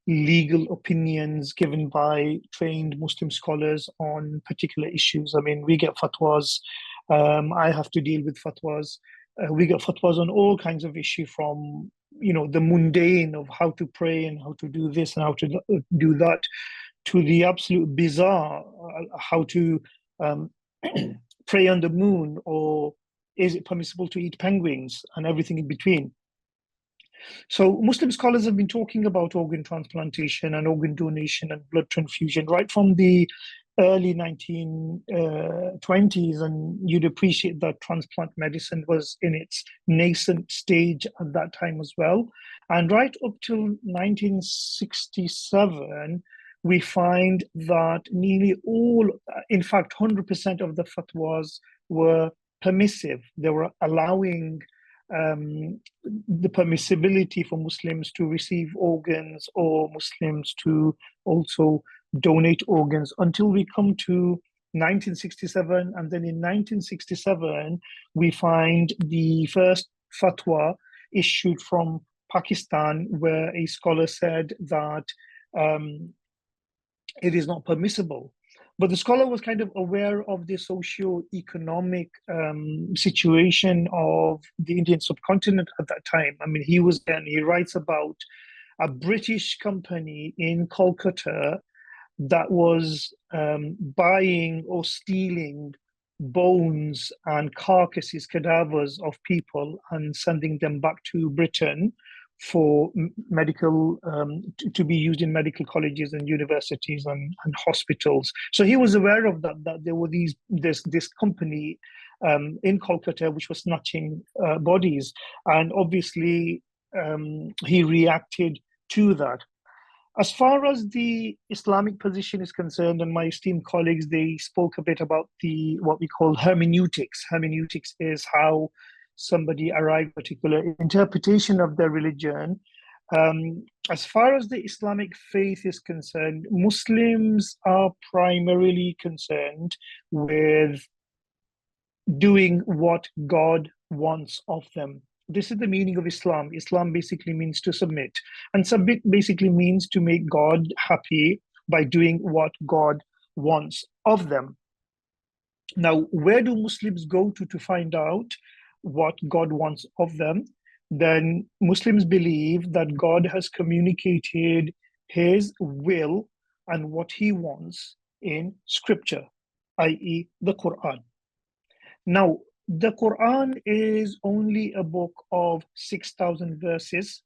legal opinions given by trained Muslim scholars on particular issues. I mean, we get fatwas. I have to deal with fatwas. We get fatwas on all kinds of issues, from the mundane of how to pray and how to do this and how to do that, to the absolute bizarre, how to pray on the moon, or is it permissible to eat penguins, and everything in between. So Muslim scholars have been talking about organ transplantation and organ donation and blood transfusion right from the early 1920s, and you'd appreciate that transplant medicine was in its nascent stage at that time as well. And right up till 1967, we find that nearly all, in fact, 100% of the fatwas were permissive. They were allowing the permissibility for Muslims to receive organs, or Muslims to also donate organs, until we come to 1967. And then in 1967, we find the first fatwa issued from Pakistan, where a scholar said that it is not permissible. But the scholar was kind of aware of the socio-economic situation of the Indian subcontinent at that time. I mean, he was then, he writes about a British company in Kolkata that was buying or stealing bones and carcasses, cadavers of people, and sending them back to Britain for medical, to be used in medical colleges and universities and hospitals. So he was aware of that there were this company in Kolkata which was snatching bodies, and obviously he reacted to that. As far as the Islamic position is concerned, and my esteemed colleagues, they spoke a bit about what we call hermeneutics. Hermeneutics is how somebody arrived at a particular interpretation of their religion. As far as the Islamic faith is concerned, Muslims are primarily concerned with doing what God wants of them. This is the meaning of Islam. Islam basically means to submit. And submit basically means to make God happy by doing what God wants of them. Now, where do Muslims go to find out what God wants of them? Then Muslims believe that God has communicated his will and what he wants in scripture, i.e. the Quran. Now, the Quran is only a book of 6,000 verses.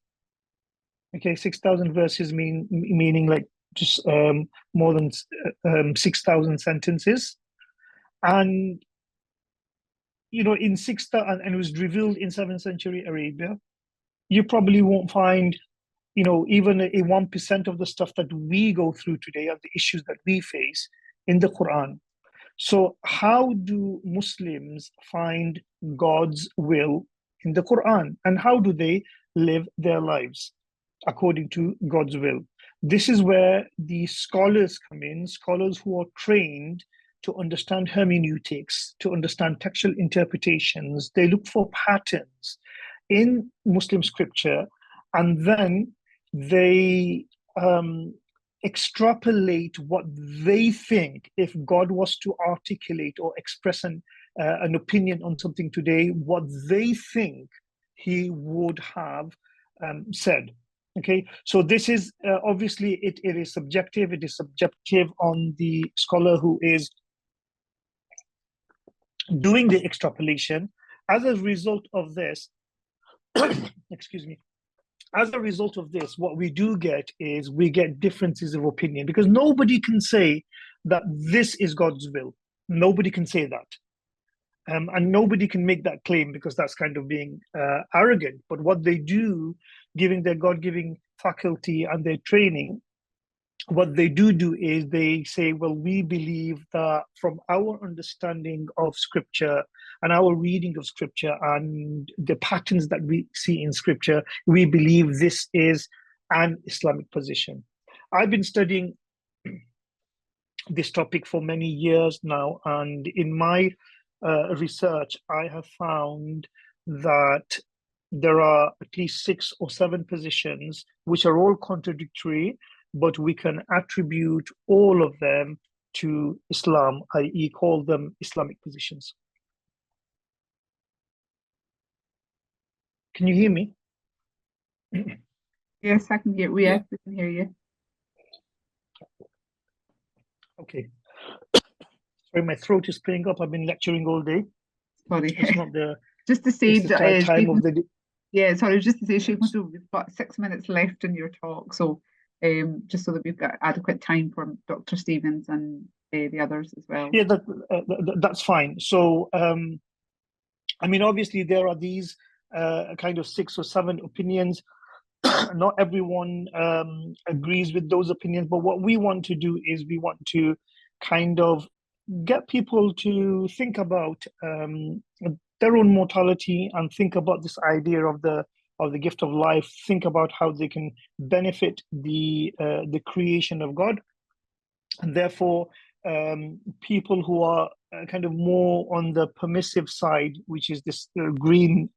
Okay, 6,000 verses meaning like just more than 6,000 sentences. And, you know, in 6,000, and it was revealed in 7th century Arabia, you probably won't find, you know, even a 1% of the stuff that we go through today, of the issues that we face in the Quran. So how do Muslims find God's will in the Quran? And how do they live their lives according to God's will? This is where the scholars come in, scholars who are trained to understand hermeneutics, to understand textual interpretations. They look for patterns in Muslim scripture, and then they extrapolate what they think, if God was to articulate or express an opinion on something today, what they think he would have said. Okay, so this is obviously it is subjective. It is subjective on the scholar who is doing the extrapolation. As a result of this, excuse me, as a result of this, what we do get is we get differences of opinion, because nobody can say that this is God's will. Nobody can say that. And nobody can make that claim, because that's kind of being arrogant. But what they do, giving their God-given faculty and their training, what they do is they say, well, we believe that from our understanding of scripture and our reading of scripture and the patterns that we see in scripture, we believe this is an Islamic position. I've been studying this topic for many years now, and in my research, I have found that there are at least 6 or 7 positions which are all contradictory, but we can attribute all of them to Islam, i.e. call them Islamic positions. Can you hear me? Yes, I can hear you. Yes, we can hear you. Okay. Sorry, my throat is playing up. I've been lecturing all day. Sorry. It's not the just to say that time of the day. Yeah, sorry, just to say, Sheikh Masood, we've got 6 minutes left in your talk, so just so that we've got adequate time for Dr. Stevens and the others as well. Yeah, that's fine. So, I mean, obviously there are these kind of 6 or 7 opinions. Not everyone agrees with those opinions, but what we want to do is we want to kind of get people to think about their own mortality and think about this idea of the gift of life, think about how they can benefit the creation of God. And therefore, people who are kind of more on the permissive side, which is this green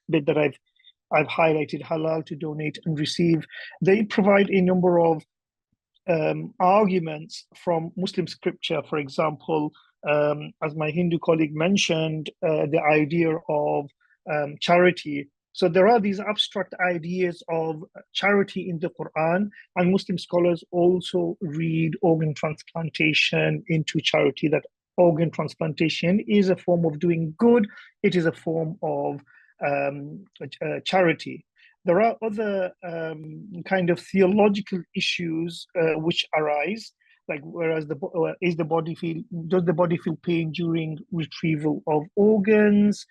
bit that I've highlighted, halal to donate and receive, they provide a number of arguments from Muslim scripture. For example, as my Hindu colleague mentioned, the idea of charity, So there are these abstract ideas of charity in the Quran, and Muslim scholars also read organ transplantation into charity, that organ transplantation is a form of doing good. It is a form of charity. There are other kind of theological issues which arise, like does the body feel pain during retrieval of organs?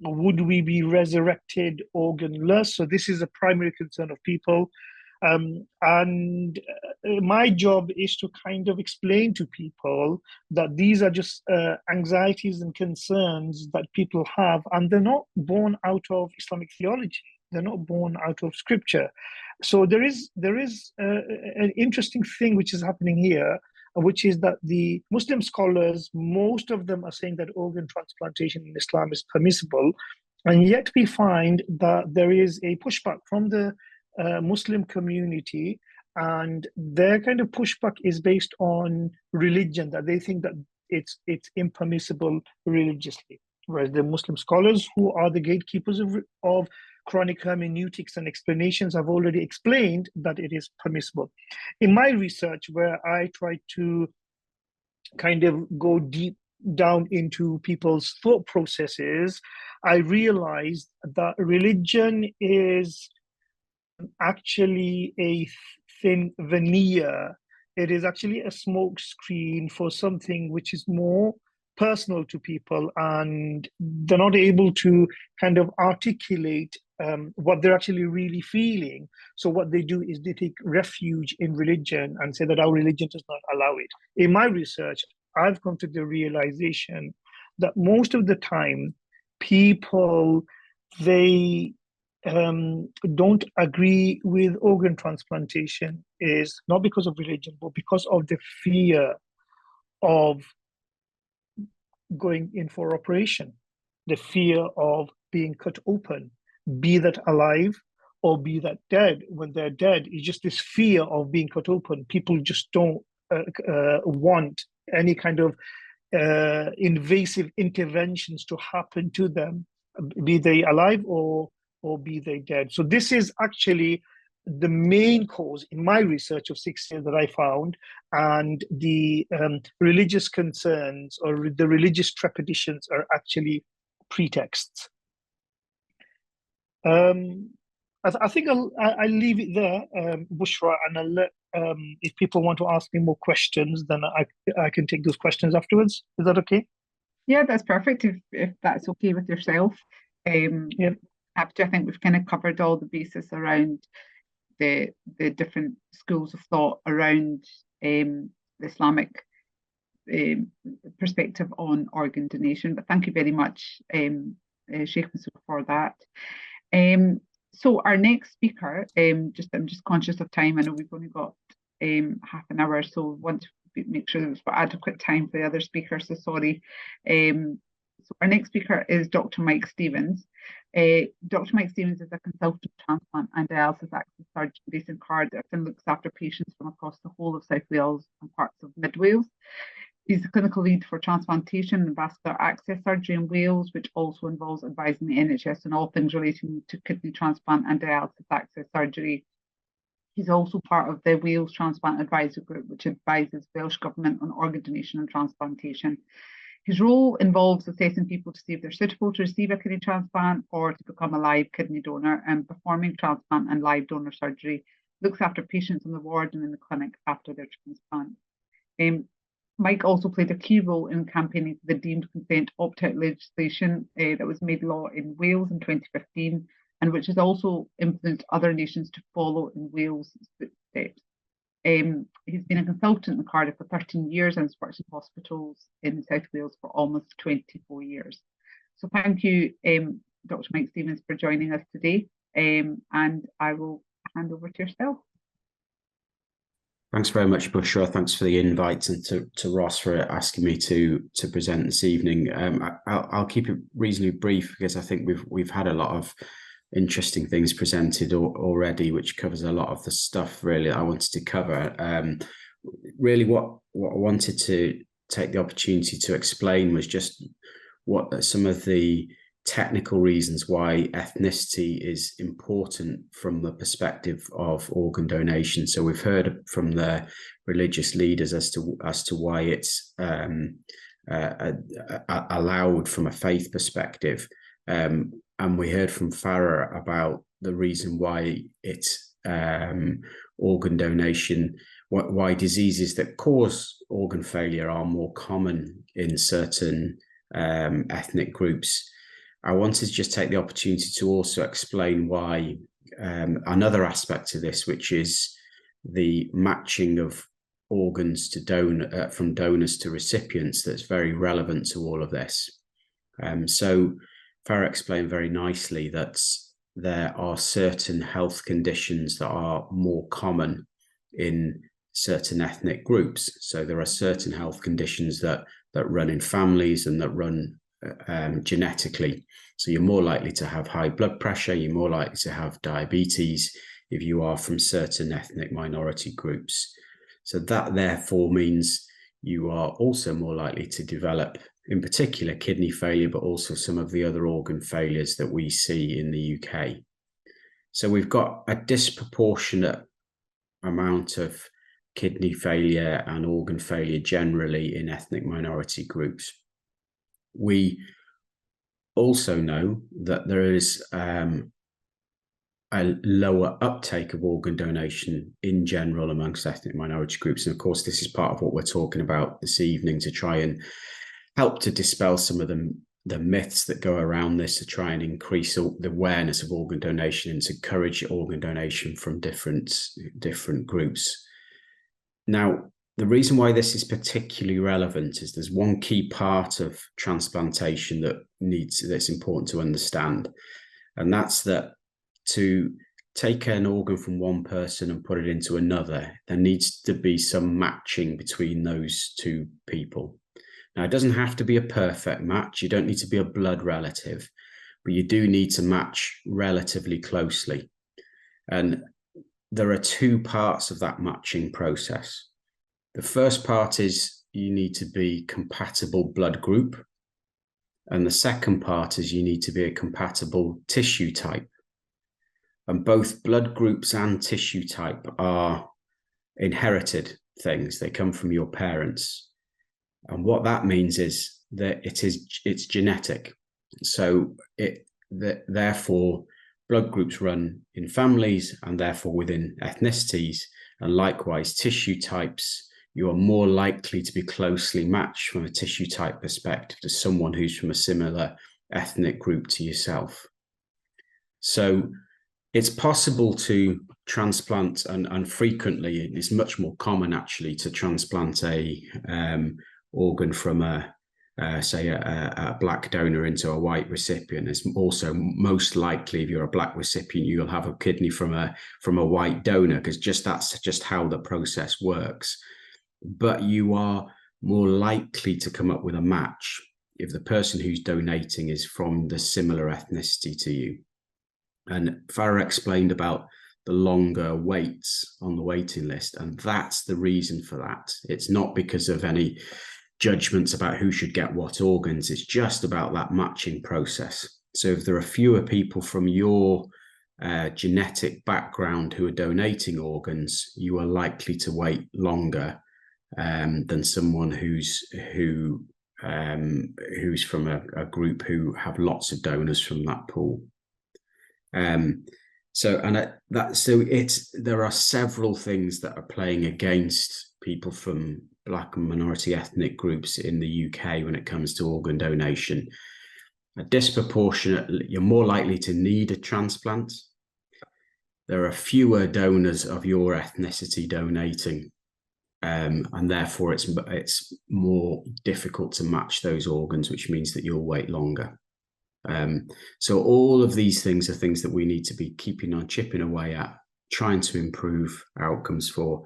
Would we be resurrected organless? So this is a primary concern of people. And my job is to kind of explain to people that these are just anxieties and concerns that people have, and they're not born out of Islamic theology. They're not born out of scripture. So there is an interesting thing which is happening here, which is that the Muslim scholars, most of them are saying that organ transplantation in Islam is permissible, and yet we find that there is a pushback from the Muslim community, and their kind of pushback is based on religion, that they think that it's impermissible religiously, whereas the Muslim scholars, who are the gatekeepers of chronic hermeneutics and explanations, have already explained that it is permissible. In my research, where I try to kind of go deep down into people's thought processes, I realized that religion is actually a thin veneer. It is actually a smoke screen for something which is more personal to people, and they're not able to kind of articulate what they're actually really feeling. So what they do is they take refuge in religion and say that our religion does not allow it. In my research, I've come to the realization that most of the time people, they don't agree with organ transplantation is not because of religion, but because of the fear of going in for operation, the fear of being cut open, be that alive or be that dead. When they're dead, it's just this fear of being cut open. People just don't want any kind of invasive interventions to happen to them, be they alive or be they dead. So this is actually the main cause in my research of 6 years that I found, and the religious concerns or the religious trepidations are actually pretexts. I think I'll leave it there, Bushra, and I'll let, if people want to ask me more questions, then I can take those questions afterwards. Is that okay? Yeah, that's perfect, if that's okay with yourself. Yeah. After I think we've kind of covered all the basis around the different schools of thought around the Islamic perspective on organ donation. But thank you very much, Sheikh Masood, for that. So our next speaker, I'm just conscious of time. I know we've only got half an hour, so want to make sure there's adequate time for the other speakers. So sorry. So our next speaker is Dr. Mike Stevens. Dr. Mike Stevens is a consultant transplant and dialysis access surgeon based in Cardiff and looks after patients from across the whole of South Wales and parts of Mid Wales. He's the clinical lead for transplantation and vascular access surgery in Wales, which also involves advising the NHS on all things relating to kidney transplant and dialysis access surgery. He's also part of the Wales Transplant Advisory Group, which advises Welsh Government on organ donation and transplantation. His role involves assessing people to see if they're suitable to receive a kidney transplant or to become a live kidney donor, and performing transplant and live donor surgery, looks after patients on the ward and in the clinic after their transplant. Mike also played a key role in campaigning for the deemed consent opt-out legislation that was made law in Wales in 2015, and which has also influenced other nations to follow in Wales' footsteps. He's been a consultant in Cardiff for 13 years and has worked in hospitals in South Wales for almost 24 years. So thank you, Dr. Mike Stevens, for joining us today, and I will hand over to yourself. Thanks very much, Bushra. Thanks for the invite, and to Ross for asking me to present this evening. I'll keep it reasonably brief because I think we've had a lot of interesting things presented already, which covers a lot of the stuff really I wanted to cover. Really what I wanted to take the opportunity to explain was just what some of the technical reasons why ethnicity is important from the perspective of organ donation. So we've heard from the religious leaders as to why it's allowed from a faith perspective, and we heard from Farah about the reason why it's organ donation, why diseases that cause organ failure are more common in certain ethnic groups. I wanted to just take the opportunity to also explain why another aspect of this, which is the matching of organs to from donors to recipients, that's very relevant to all of this. So Farah explained very nicely that there are certain health conditions that are more common in certain ethnic groups. So there are certain health conditions that run in families and that run genetically. So you're more likely to have high blood pressure, you're more likely to have diabetes if you are from certain ethnic minority groups. So that therefore means you are also more likely to develop, in particular, kidney failure, but also some of the other organ failures that we see in the UK. So we've got a disproportionate amount of kidney failure and organ failure generally in ethnic minority groups. We also know that there is a lower uptake of organ donation in general amongst ethnic minority groups. And of course, this is part of what we're talking about this evening, to try and help to dispel some of the myths that go around this, to try and increase the awareness of organ donation and to encourage organ donation from different groups. Now, the reason why this is particularly relevant is there's one key part of transplantation that's important to understand, and that's that to take an organ from one person and put it into another, there needs to be some matching between those two people. Now, it doesn't have to be a perfect match. You don't need to be a blood relative, but you do need to match relatively closely. And there are two parts of that matching process. The first part is you need to be compatible blood group. And the second part is you need to be a compatible tissue type. And both blood groups and tissue type are inherited things. They come from your parents. And what that means is that it's genetic. So therefore, blood groups run in families and therefore within ethnicities. And likewise, tissue types, you are more likely to be closely matched from a tissue type perspective to someone who's from a similar ethnic group to yourself. So it's possible to transplant, and frequently it's much more common actually to transplant a organ from say a black donor into a white recipient. It's also most likely, if you're a black recipient, you'll have a kidney from a white donor, because that's just how the process works. But you are more likely to come up with a match if the person who's donating is from the similar ethnicity to you. And Farah explained about the longer waits on the waiting list, and that's the reason for that. It's not because of any judgments about who should get what organs, it's just about that matching process. So if there are fewer people from your genetic background who are donating organs, you are likely to wait longer than someone who's from a group who have lots of donors from that pool. There are several things that are playing against people from Black and minority ethnic groups in the UK when it comes to organ donation. You're more likely to need a transplant. There are fewer donors of your ethnicity donating, and therefore it's more difficult to match those organs, which means that you'll wait longer. So all of these things are things that we need to be chipping away at, trying to improve outcomes for.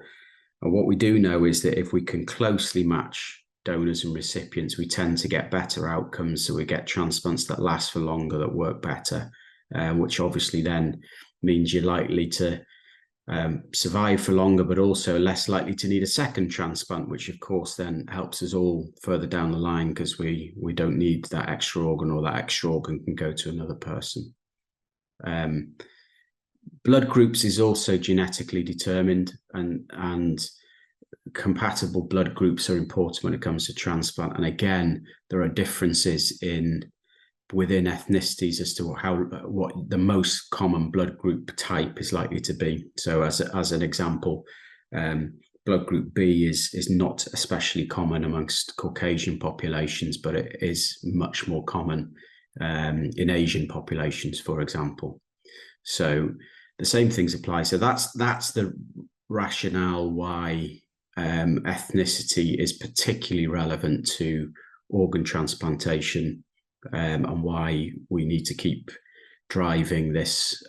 And what we do know is that if we can closely match donors and recipients, we tend to get better outcomes. So we get transplants that last for longer, that work better, which obviously then means you're likely to survive for longer, but also less likely to need a second transplant, which of course then helps us all further down the line, because we don't need that extra organ, or that extra organ can go to another person. Blood groups is also genetically determined, and compatible blood groups are important when it comes to transplant. And again, there are differences within ethnicities as to what the most common blood group type is likely to be. So as an example, blood group B is not especially common amongst Caucasian populations, but it is much more common in Asian populations, for example. So the same things apply. So that's the rationale why ethnicity is particularly relevant to organ transplantation, and why we need to keep driving this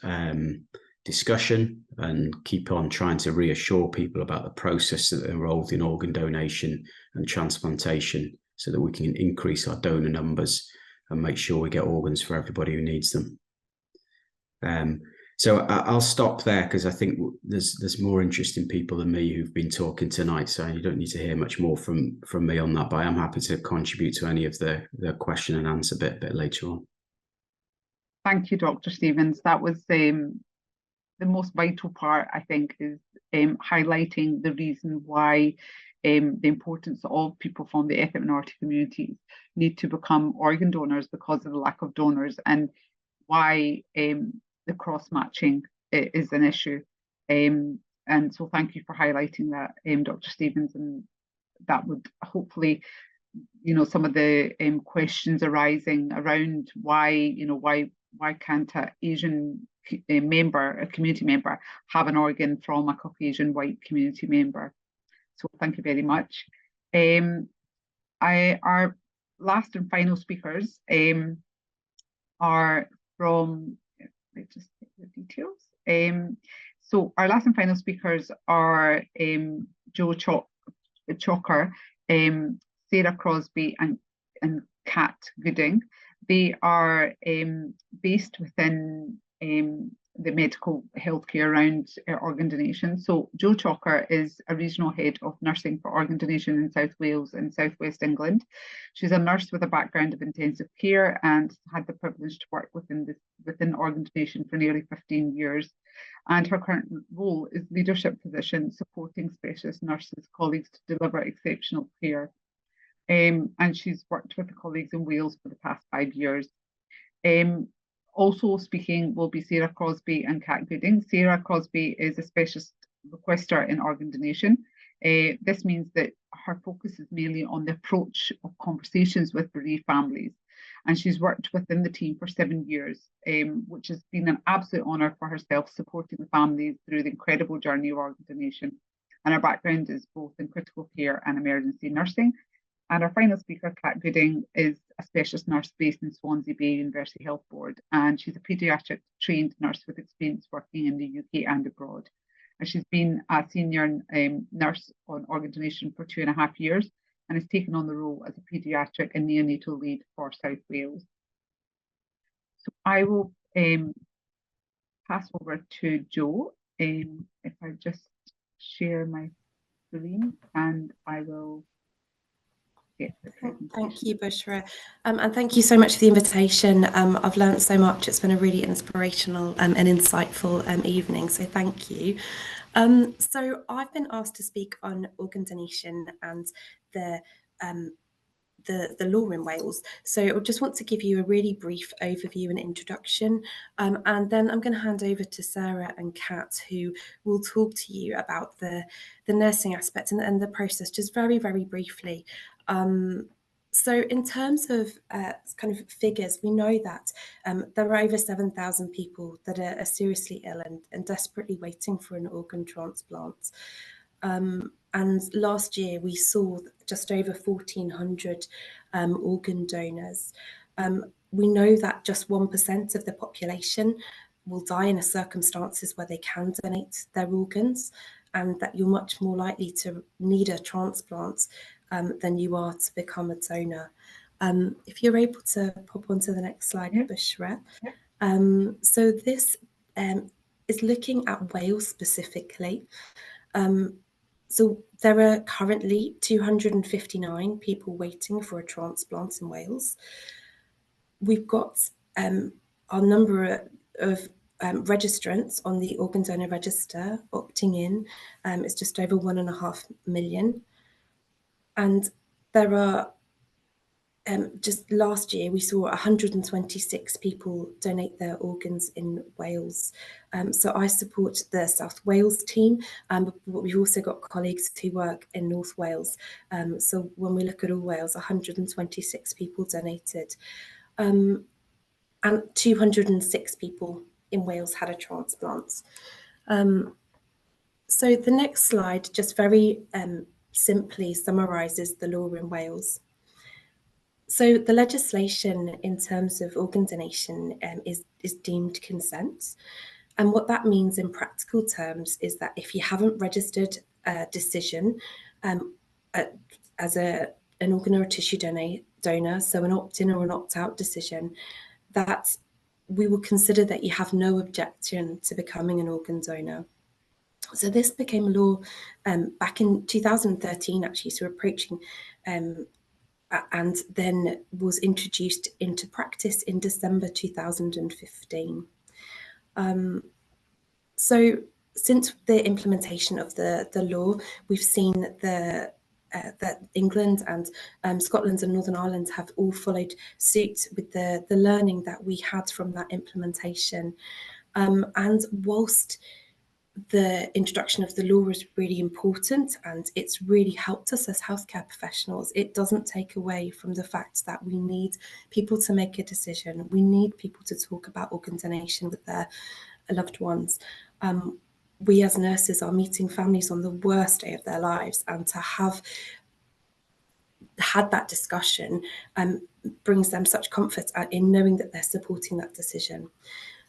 discussion and keep on trying to reassure people about the process that are involved in organ donation and transplantation, so that we can increase our donor numbers and make sure we get organs for everybody who needs them. So I'll stop there, because I think there's more interesting people than me who've been talking tonight, so you don't need to hear much more from me on that, but I am happy to contribute to any of the question and answer bit later on. Thank you, Dr. Stevens. That was the most vital part, I think, is highlighting the reason why the importance of people from the ethnic minority communities need to become organ donors because of the lack of donors, and why the cross-matching is an issue. And so thank you for highlighting that, Dr. Stevens, and that would hopefully, some of the questions arising around why can't an Asian a community member, have an organ from a Caucasian white community member. So thank you very much. Our last and final speakers are from, let's just take the details. So our last and final speakers are Joe Chalker, Sarah Crosby, and Kat Gooding. They are based within the medical healthcare around organ donation. So Jo Chalker is a regional head of nursing for organ donation in South Wales and South West England. She's a nurse with a background of intensive care and had the privilege to work within organ donation for nearly 15 years. And her current role is leadership position, supporting specialist nurses colleagues to deliver exceptional care. And she's worked with the colleagues in Wales for the past 5 years. Also speaking will be Sarah Crosby and Kat Gooding. Sarah Crosby is a specialist requester in organ donation. This means that her focus is mainly on the approach of conversations with bereaved families. And she's worked within the team for 7 years, which has been an absolute honour for herself, supporting the families through the incredible journey of organ donation. And her background is both in critical care and emergency nursing. And our final speaker, Kat Gooding, is a specialist nurse based in Swansea Bay University Health Board, and she's a paediatric trained nurse with experience working in the UK and abroad. And she's been a senior nurse on organ donation for 2.5 years, and has taken on the role as a paediatric and neonatal lead for South Wales. So I will pass over to Jo, if I just share my screen, and I will. Thank you, Bushra, and thank you so much for the invitation. I've learned so much. It's been a really inspirational and insightful evening, so thank you. So I've been asked to speak on organ donation and the law in Wales. So I just want to give you a really brief overview and introduction, and then I'm going to hand over to Sarah and Kat, who will talk to you about the nursing aspect and the process, just very, very briefly. So in terms of kind of figures, we know that there are over 7,000 people that are seriously ill and desperately waiting for an organ transplant. And last year we saw just over 1,400 organ donors. We know that just 1% of the population will die in circumstances where they can donate their organs, and that you're much more likely to need a transplant than you are to become a donor. If you're able to pop onto the next slide, Bushra. So this is looking at Wales specifically. So there are currently 259 people waiting for a transplant in Wales. We've got our number of registrants on the organ donor register opting in is just over 1.5 million. And there are, just last year, we saw 126 people donate their organs in Wales. So I support the South Wales team, but we've also got colleagues who work in North Wales. So when we look at all Wales, 126 people donated. And 206 people in Wales had a transplant. So the next slide just very simply summarises the law in Wales. So the legislation in terms of organ donation is deemed consent. And what that means in practical terms is that if you haven't registered a decision as an organ or a tissue donor, so an opt-in or an opt-out decision, that we will consider that you have no objection to becoming an organ donor. So this became a law back in 2013, actually, so approaching, and then was introduced into practice in December 2015. So since the implementation of the law, we've seen that England and Scotland and Northern Ireland have all followed suit with the learning that we had from that implementation. And whilst the introduction of the law is really important and it's really helped us as healthcare professionals, it doesn't take away from the fact that we need people to make a decision. We need people to talk about organ donation with their loved ones. We as nurses are meeting families on the worst day of their lives, and to have had that discussion brings them such comfort in knowing that they're supporting that decision.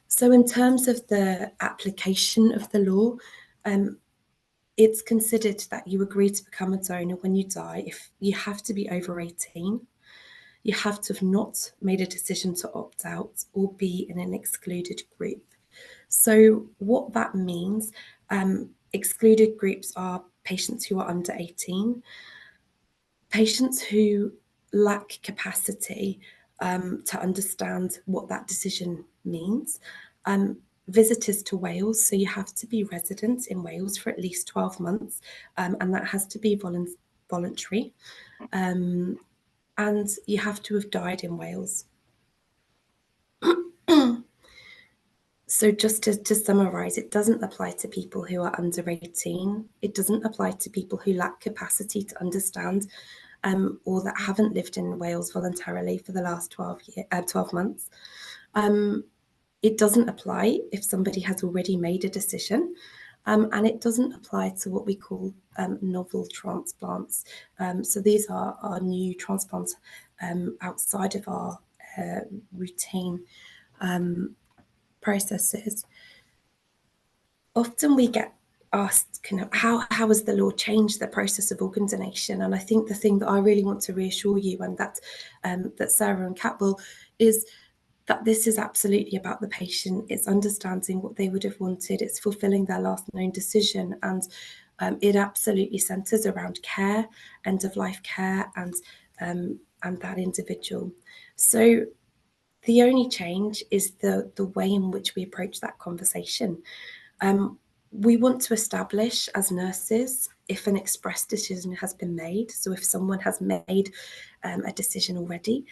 So in terms of the application of the law, it's considered that you agree to become a donor when you die if you have to be over 18, you have to have not made a decision to opt out or be in an excluded group. So what that means, excluded groups are patients who are under 18, patients who lack capacity to understand what that decision means, visitors to Wales, so you have to be resident in Wales for at least 12 months, and that has to be voluntary, and you have to have died in Wales. So just to summarise, it doesn't apply to people who are under 18. It doesn't apply to people who lack capacity to understand or that haven't lived in Wales voluntarily for the last 12 months. It doesn't apply if somebody has already made a decision. And it doesn't apply to what we call novel transplants. So these are new transplants outside of our routine processes. Often we get asked kind of how has the law changed the process of organ donation? And I think the thing that I really want to reassure you, and that Sarah and Kat will, is that this is absolutely about the patient. It's understanding what they would have wanted. It's fulfilling their last known decision, and it absolutely centres around care, end of life care, and that individual. So the only change is the way in which we approach that conversation. We want to establish as nurses if an express decision has been made. So if someone has made a decision already,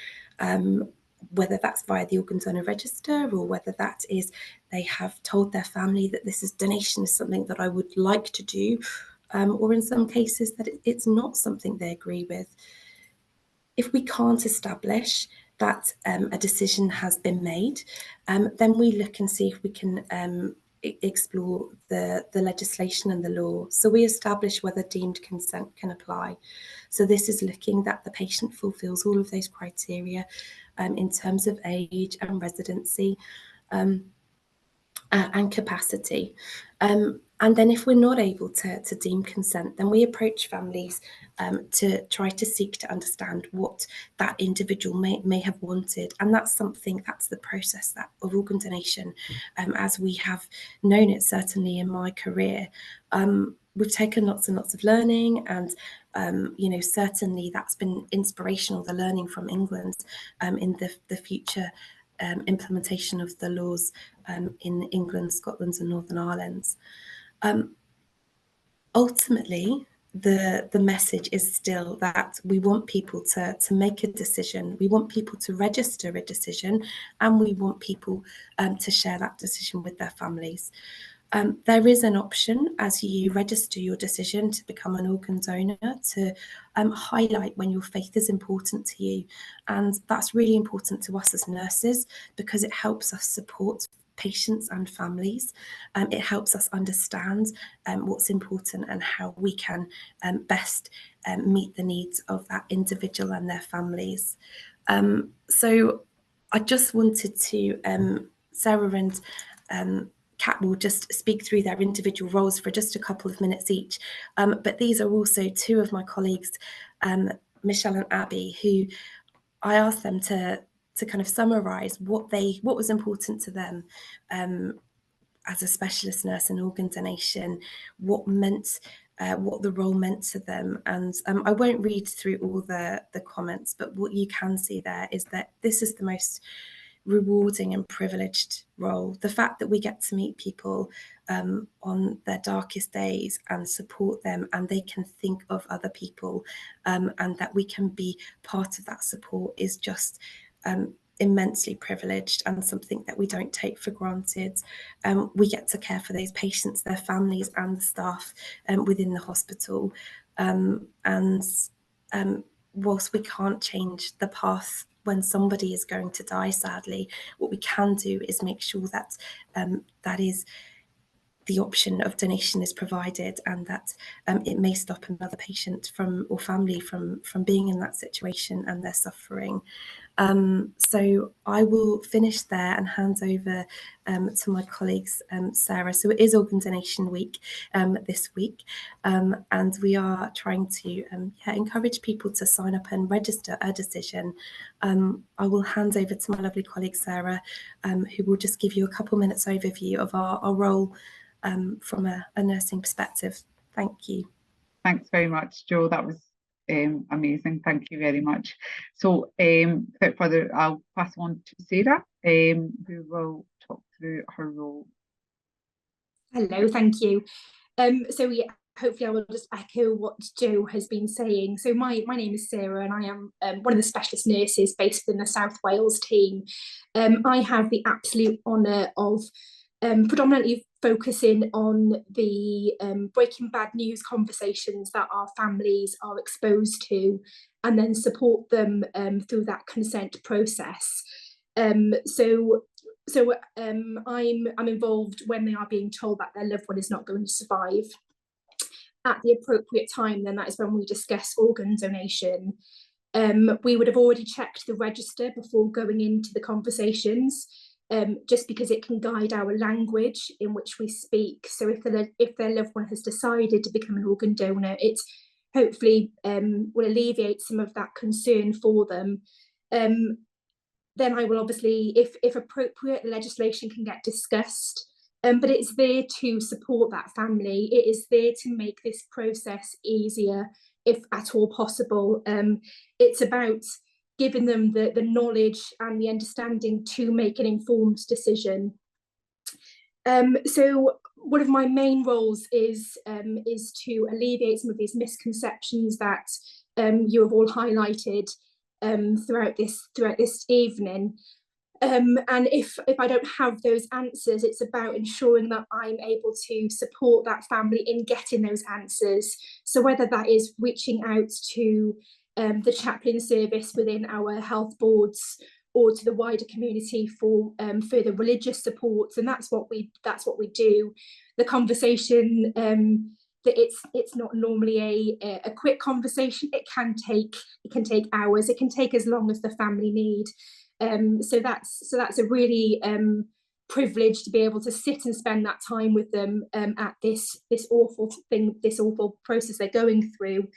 whether that's via the organ donor register or whether that is they have told their family that donation is something that I would like to do, or in some cases that it's not something they agree with. If we can't establish that a decision has been made, then we look and see if we can explore the legislation and the law. So we establish whether deemed consent can apply. So this is looking that the patient fulfills all of those criteria in terms of age and residency and capacity. And then if we're not able to deem consent, then we approach families to try to seek to understand what that individual may have wanted. And that's the process of organ donation, as we have known it, certainly in my career. We've taken lots and lots of learning, and certainly that's been inspirational, the learning from England in the future implementation of the laws in England, Scotland and Northern Ireland. Ultimately, the message is still that we want people to make a decision, we want people to register a decision, and we want people to share that decision with their families. There is an option as you register your decision to become an organ donor to highlight when your faith is important to you. And that's really important to us as nurses because it helps us support patients and families. It helps us understand what's important and how we can best meet the needs of that individual and their families. So I just wanted to, Sarah and Kat will just speak through their individual roles for just a couple of minutes each. But these are also two of my colleagues, Michelle and Abby, who I asked them to kind of summarise what was important to them as a specialist nurse in organ donation, what the role meant to them. And I won't read through all the comments, but what you can see there is that this is the most rewarding and privileged role. The fact that we get to meet people on their darkest days and support them, and they can think of other people, and that we can be part of that support is just immensely privileged and something that we don't take for granted. We get to care for those patients, their families and the staff within the hospital. And whilst we can't change the path when somebody is going to die, sadly, what we can do is make sure that that is the option of donation is provided, and that it may stop another patient or family from being in that situation and their suffering. So I will finish there and hand over to my colleagues, Sarah. So it is Organ Donation Week this week, and we are trying to encourage people to sign up and register a decision. I will hand over to my lovely colleague, Sarah, who will just give you a couple minutes overview of our role from a nursing perspective. Thank you. Thanks very much, Jo. That was amazing. Thank you very much. So without further, I'll pass on to Sarah, who will talk through her role. Hello, thank you. So yeah, hopefully I will just echo what Jo has been saying. So my name is Sarah, and I am one of the specialist nurses based in the South Wales team. I have the absolute honour of predominantly focusing on the breaking bad news conversations that our families are exposed to, and then support them through that consent process. So I'm involved when they are being told that their loved one is not going to survive. At the appropriate time, then that is when we discuss organ donation. We would have already checked the register before going into the conversations, just because it can guide our language in which we speak. So if their loved one has decided to become an organ donor, it hopefully will alleviate some of that concern for them. Then I will obviously, if appropriate, legislation can get discussed, but it's there to support that family. It is there to make this process easier, if at all possible. It's about giving them the knowledge and the understanding to make an informed decision. So one of my main roles is to alleviate some of these misconceptions that you have all highlighted throughout this evening. And if I don't have those answers, it's about ensuring that I'm able to support that family in getting those answers. So whether that is reaching out to the chaplain service within our health boards, or to the wider community for further religious support, and that's what we do. The conversation, that it's not normally a quick conversation. It can take hours. It can take as long as the family need. So that's a really privileged to be able to sit and spend that time with them at this awful thing, this awful process they're going through.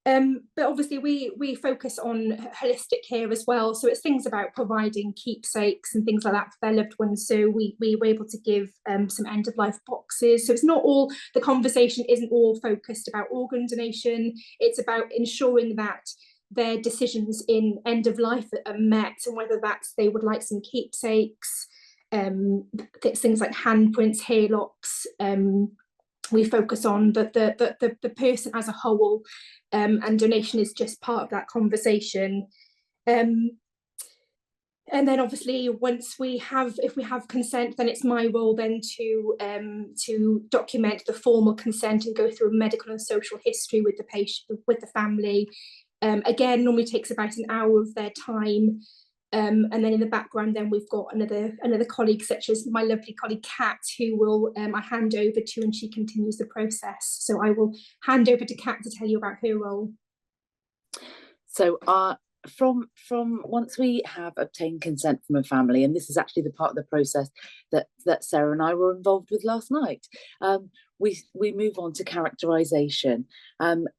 But obviously we focus on holistic care as well. So it's things about providing keepsakes and things like that for their loved ones. So we were able to give some end of life boxes. So it's not all, the conversation isn't all focused about organ donation. It's about ensuring that their decisions in end of life are met, and whether that's they would like some keepsakes, things like handprints, hair locks. We focus on the person as a whole, and donation is just part of that conversation. And then obviously once if we have consent, then it's my role then to document the formal consent and go through a medical and social history with the patient, with the family. Again, normally takes about an hour of their time. And then in the background, then we've got another colleague, such as my lovely colleague Kat, who will I hand over to, and she continues the process. So I will hand over to Kat to tell you about her role. So from once we have obtained consent from a family, and this is actually the part of the process that Sarah and I were involved with last night, we move on to characterization, and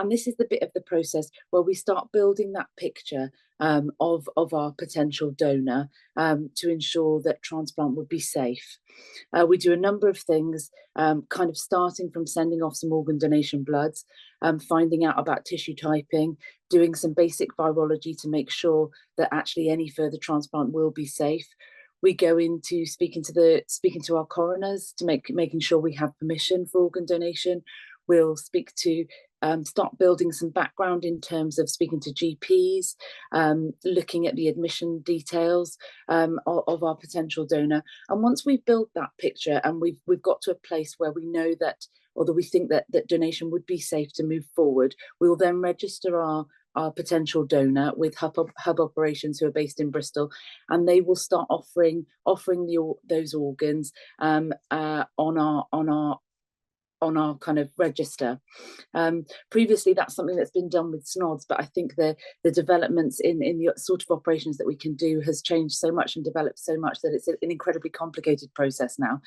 this is the bit of the process where we start building that picture of our potential donor, to ensure that transplant would be safe. We do a number of things, kind of starting from sending off some organ donation bloods, finding out about tissue typing, doing some basic virology to make sure that actually any further transplant will be safe. We go into speaking to our coroners to making sure we have permission for organ donation. We'll speak to start building some background in terms of speaking to GPs, looking at the admission details of our potential donor. And once we've built that picture and we've got to a place where we know that, or that we think that donation would be safe to move forward, we will then register our potential donor with hub operations who are based in Bristol, and they will start offering those organs on our kind of register. Previously, that's something that's been done with SNODs, but I think the developments in the sort of operations that we can do has changed so much and developed so much that it's an incredibly complicated process now.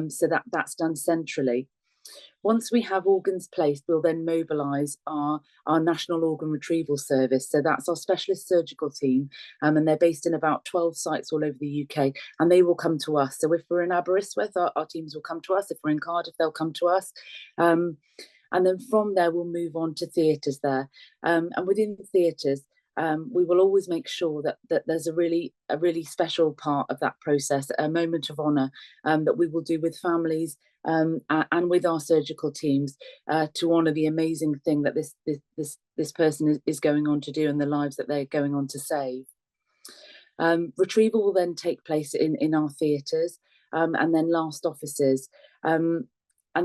So that's done centrally. Once we have organs placed, we'll then mobilise our National Organ Retrieval Service. So that's our specialist surgical team, and they're based in about 12 sites all over the UK, and they will come to us. So if we're in Aberystwyth, our teams will come to us. If we're in Cardiff, they'll come to us. And then from there, we'll move on to theatres there. And within the theatres, we will always make sure that there's a really special part of that process, a moment of honour that we will do with families and with our surgical teams to honour the amazing thing that this person is going on to do and the lives that they're going on to save. Retrieval will then take place in our theatres, and then last offices. And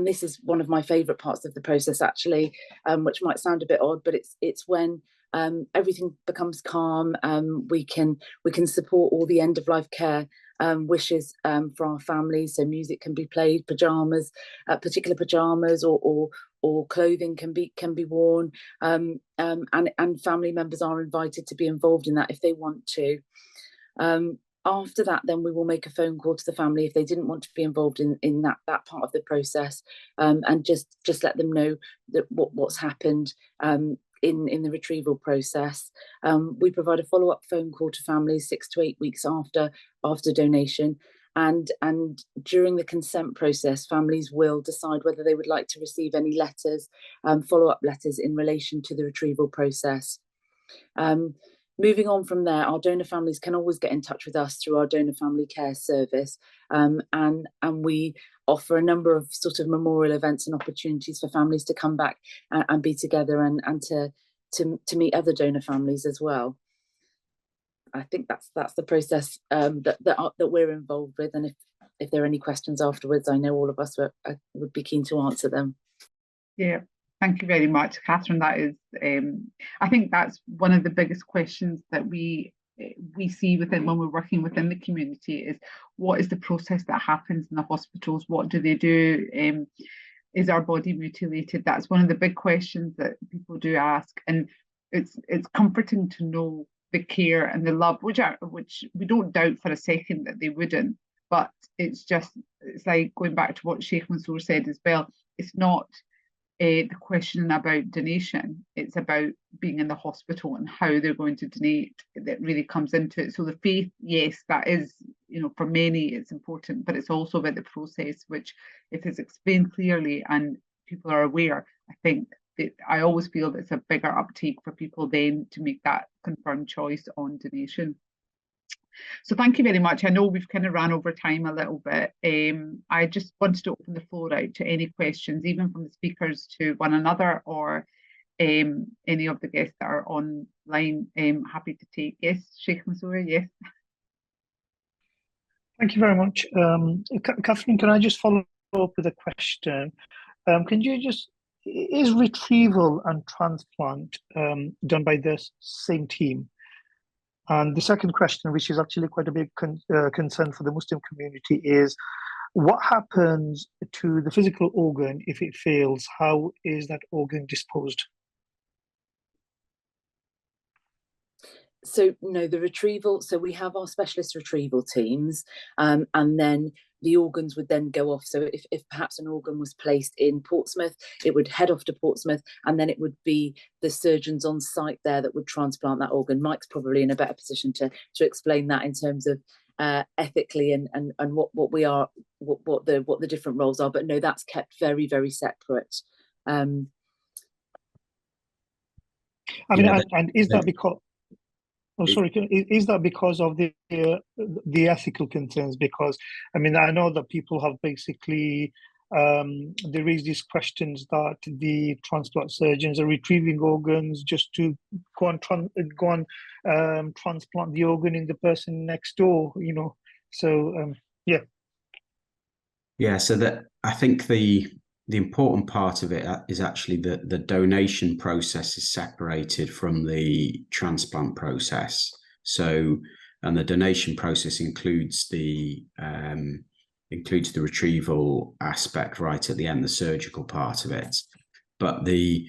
this is one of my favourite parts of the process, actually, which might sound a bit odd, but it's when everything becomes calm. We can support all the end of life care wishes for our families. So music can be played, pajamas, particular pajamas or clothing can be worn, and family members are invited to be involved in that if they want to. After that, then we will make a phone call to the family if they didn't want to be involved in that part of the process, and just let them know that what's happened in the retrieval process. We provide a follow-up phone call to families 6 to 8 weeks after donation, and during the consent process, families will decide whether they would like to receive any letters, follow-up letters in relation to the retrieval process. Moving on from there, our donor families can always get in touch with us through our donor family care service, and we offer a number of sort of memorial events and opportunities for families to come back and be together and to meet other donor families as well. I think that's the process that we're involved with, and if there are any questions afterwards, I know all of us would be keen to answer them. Yeah. Thank you very much, Catherine. That is, I think that's one of the biggest questions that we see when we're working within the community is, what is the process that happens in the hospitals? What do they do? Is our body mutilated? That's one of the big questions that people do ask, and it's comforting to know the care and the love, which we don't doubt for a second that they wouldn't, but it's like going back to what Sheikh Mansour said as well. It's not the question about donation, it's about being in the hospital and how they're going to donate that really comes into it. So the faith, yes, that is, for many it's important, but it's also about the process, which if it's explained clearly and people are aware, I think that I always feel that it's a bigger uptake for people then to make that confirmed choice on donation. So thank you very much. I know we've kind of ran over time a little bit. I just wanted to open the floor out to any questions, even from the speakers to one another, or any of the guests that are online. Happy to take. Yes, Sheikh Mansour, yes. Thank you very much. Catherine, can I just follow up with a question? Can you just, is retrieval and transplant done by the same team? And the second question, which is actually quite a big concern for the Muslim community, is what happens to the physical organ if it fails? How is that organ disposed? So no, the retrieval, so we have our specialist retrieval teams, and then the organs would then go off. So if perhaps an organ was placed in Portsmouth, it would head off to Portsmouth, and then it would be the surgeons on site there that would transplant that organ. Mike's probably in a better position to explain that in terms of ethically and what we are, what the different roles are. But no, that's kept very, very separate. I mean, and is that because? Oh, sorry. Is that because of the ethical concerns? Because I mean, I know that people have basically they raise these questions that the transplant surgeons are retrieving organs just to go and transplant the organ in the person next door. So yeah. Yeah. So that I think the important part of it is actually that the donation process is separated from the transplant process. So, and the donation process includes the retrieval aspect right at the end, the surgical part of it. But the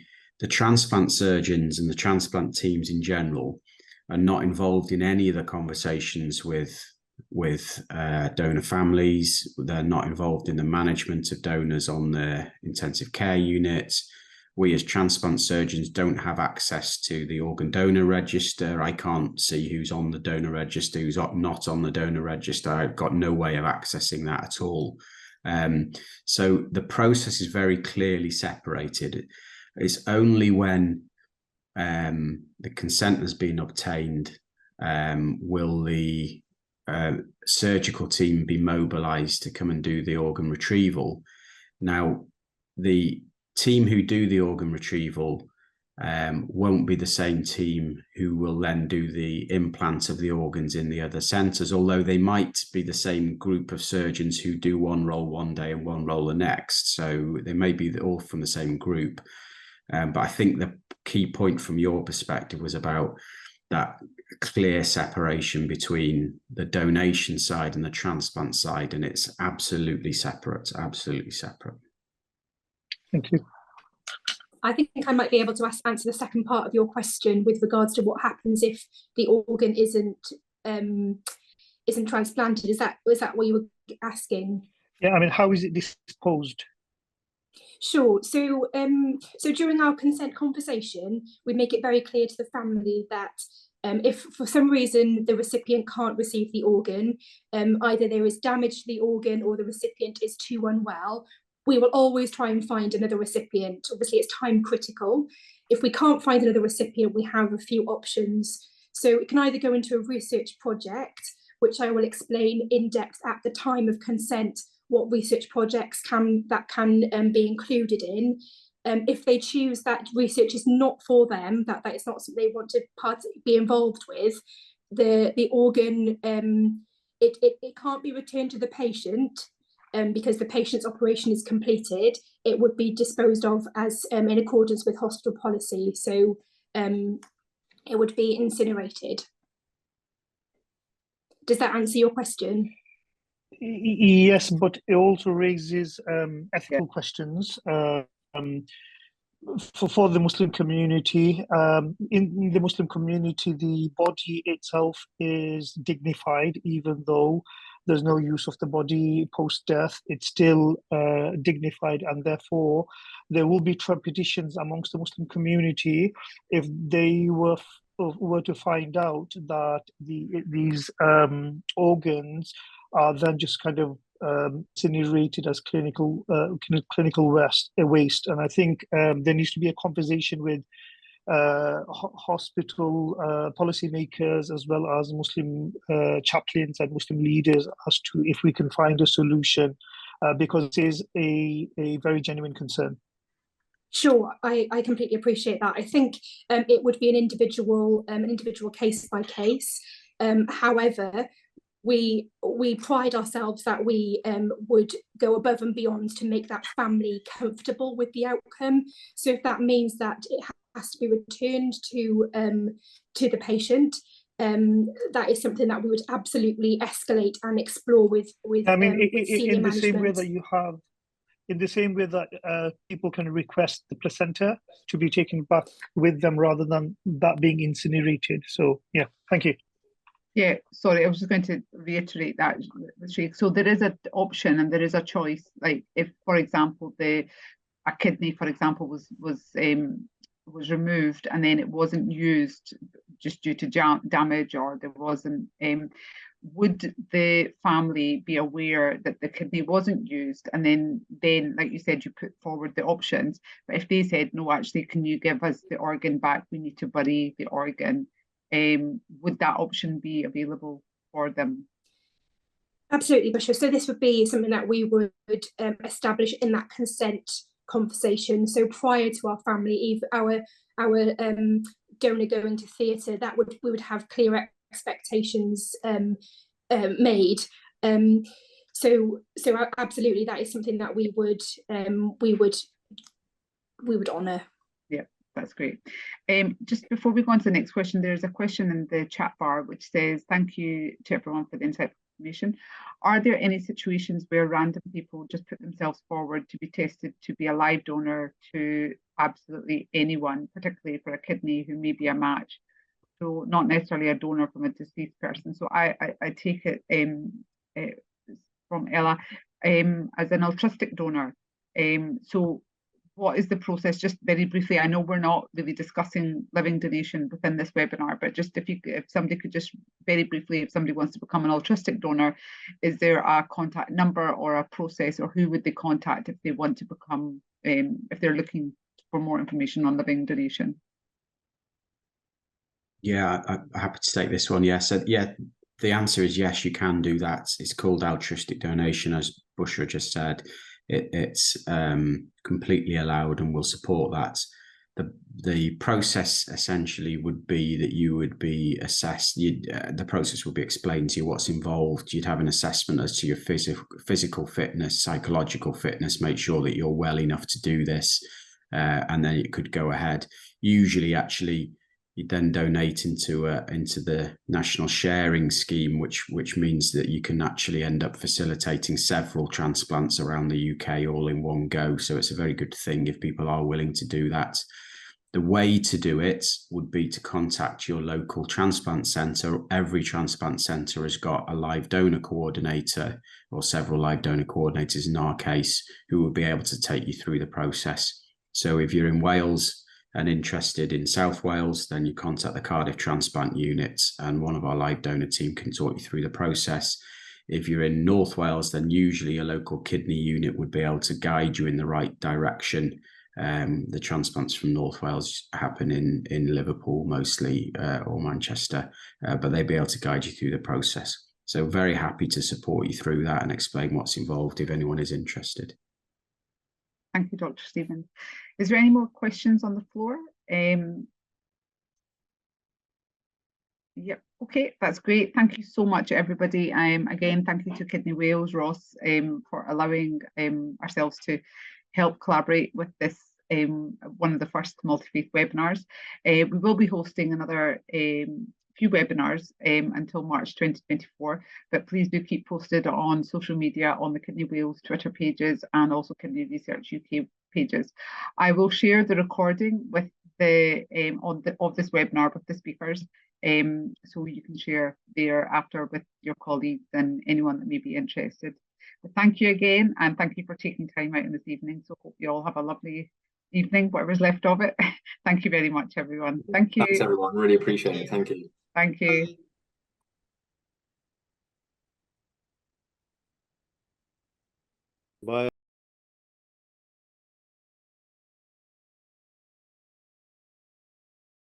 transplant surgeons and the transplant teams in general are not involved in any of the conversations with donor families. They're not involved in the management of donors on the intensive care units. We as transplant surgeons don't have access to the organ donor register. I can't see who's on the donor register, who's not on the donor register. I've got no way of accessing that at all. So the process is very clearly separated. It's only when the consent has been obtained will the surgical team be mobilized to come and do the organ retrieval. Now, the team who do the organ retrieval won't be the same team who will then do the implant of the organs in the other centres, although they might be the same group of surgeons who do one role one day and one role the next. So they may be all from the same group. But I think the key point from your perspective was about that clear separation between the donation side and the transplant side, and it's absolutely separate, absolutely separate. Thank you. I think I might be able to answer the second part of your question with regards to what happens if the organ isn't transplanted. Is that what you were asking? Yeah, I mean, how is it disposed? Sure. So during our consent conversation, we make it very clear to the family that if for some reason the recipient can't receive the organ, either there is damage to the organ or the recipient is too unwell, we will always try and find another recipient. Obviously, it's time critical. If we can't find another recipient, we have a few options. So it can either go into a research project, which I will explain in depth at the time of consent, what research projects can be included in. If they choose that research is not for them, that it's not something they want to be involved with, the organ, it can't be returned to the patient because the patient's operation is completed. It would be disposed of as in accordance with hospital policy. So it would be incinerated. Does that answer your question? Yes, but it also raises ethical questions for the Muslim community. In the Muslim community, the body itself is dignified, even though there's no use of the body post-death. It's still dignified, and therefore there will be trepidation amongst the Muslim community if they were to find out that these organs are then just kind of incinerated as clinical waste. And I think there needs to be a conversation with hospital policymakers as well as Muslim chaplains and Muslim leaders as to if we can find a solution, because it is a very genuine concern. Sure, I completely appreciate that. I think it would be an individual case by case. However, we pride ourselves that we would go above and beyond to make that family comfortable with the outcome. So if that means that it has to be returned to the patient, that is something that we would absolutely escalate and explore with I mean, with senior in the same way management. that you have, in the same way that people can request the placenta to be taken back with them rather than that being incinerated. So yeah, thank you. Yeah, sorry, I was just going to reiterate that. So there is an option and there is a choice. Like if, for example, a kidney, for example, was removed and then it wasn't used just due to damage, or there wasn't, would the family be aware that the kidney wasn't used? And then like you said, you put forward the options. But if they said, no, actually, can you give us the organ back? We need to bury the organ. Would that option be available for them? Absolutely, Bushra. So this would be something that we would establish in that consent conversation. So prior to our family, our donor going to theatre, we would have clear expectations made. So absolutely, that is something that we would honour. Yeah, that's great. Just before we go on to the next question, there's a question in the chat bar which says, thank you to everyone for the insight information. Are there any situations where random people just put themselves forward to be tested to be a live donor to absolutely anyone, particularly for a kidney who may be a match? So not necessarily a donor from a deceased person. So I take it from Ella as an altruistic donor. So what is the process? Just very briefly, I know we're not really discussing living donation within this webinar, but just if somebody could just very briefly, if somebody wants to become an altruistic donor, is there a contact number or a process, or who would they contact if they want to become, if they're looking for more information on living donation? Yeah, I'm happy to take this one. Yeah, so yeah, the answer is yes, you can do that. It's called altruistic donation, as Bushra just said. It's completely allowed, and we'll support that. The process essentially would be that you would be assessed. The process would be explained to you what's involved. You'd have an assessment as to your physical fitness, psychological fitness, make sure that you're well enough to do this, and then it could go ahead. Usually, actually, you then donate into the national sharing scheme, which means that you can actually end up facilitating several transplants around the UK all in one go. So it's a very good thing if people are willing to do that. The way to do it would be to contact your local transplant centre. Every transplant centre has got a live donor coordinator, or several live donor coordinators in our case, who will be able to take you through the process. So if you're in Wales and interested in South Wales, then you contact the Cardiff Transplant Unit, and one of our live donor team can talk you through the process. If you're in North Wales, then usually a local kidney unit would be able to guide you in the right direction. The transplants from North Wales happen in Liverpool mostly, or Manchester, but they'd be able to guide you through the process. So very happy to support you through that and explain what's involved if anyone is interested. Thank you, Dr. Stevens. Is there any more questions on the floor? Yep, okay, that's great. Thank you so much, everybody. Again, thank you to Kidney Wales, Ross, for allowing ourselves to help collaborate with this, one of the first multi-faith webinars. We will be hosting another few webinars until March 2024, but please do keep posted on social media, on the Kidney Wales Twitter pages, and also Kidney Research UK pages. I will share the recording with of this webinar with the speakers So you can share there after with your colleagues and anyone that may be interested. But thank you again, and thank you for taking time out in this evening. So hope you all have a lovely evening, whatever's left of it. Thank you very much, everyone. Thank you. Thanks, everyone. Really appreciate it. Thank you. Thank you. Bye.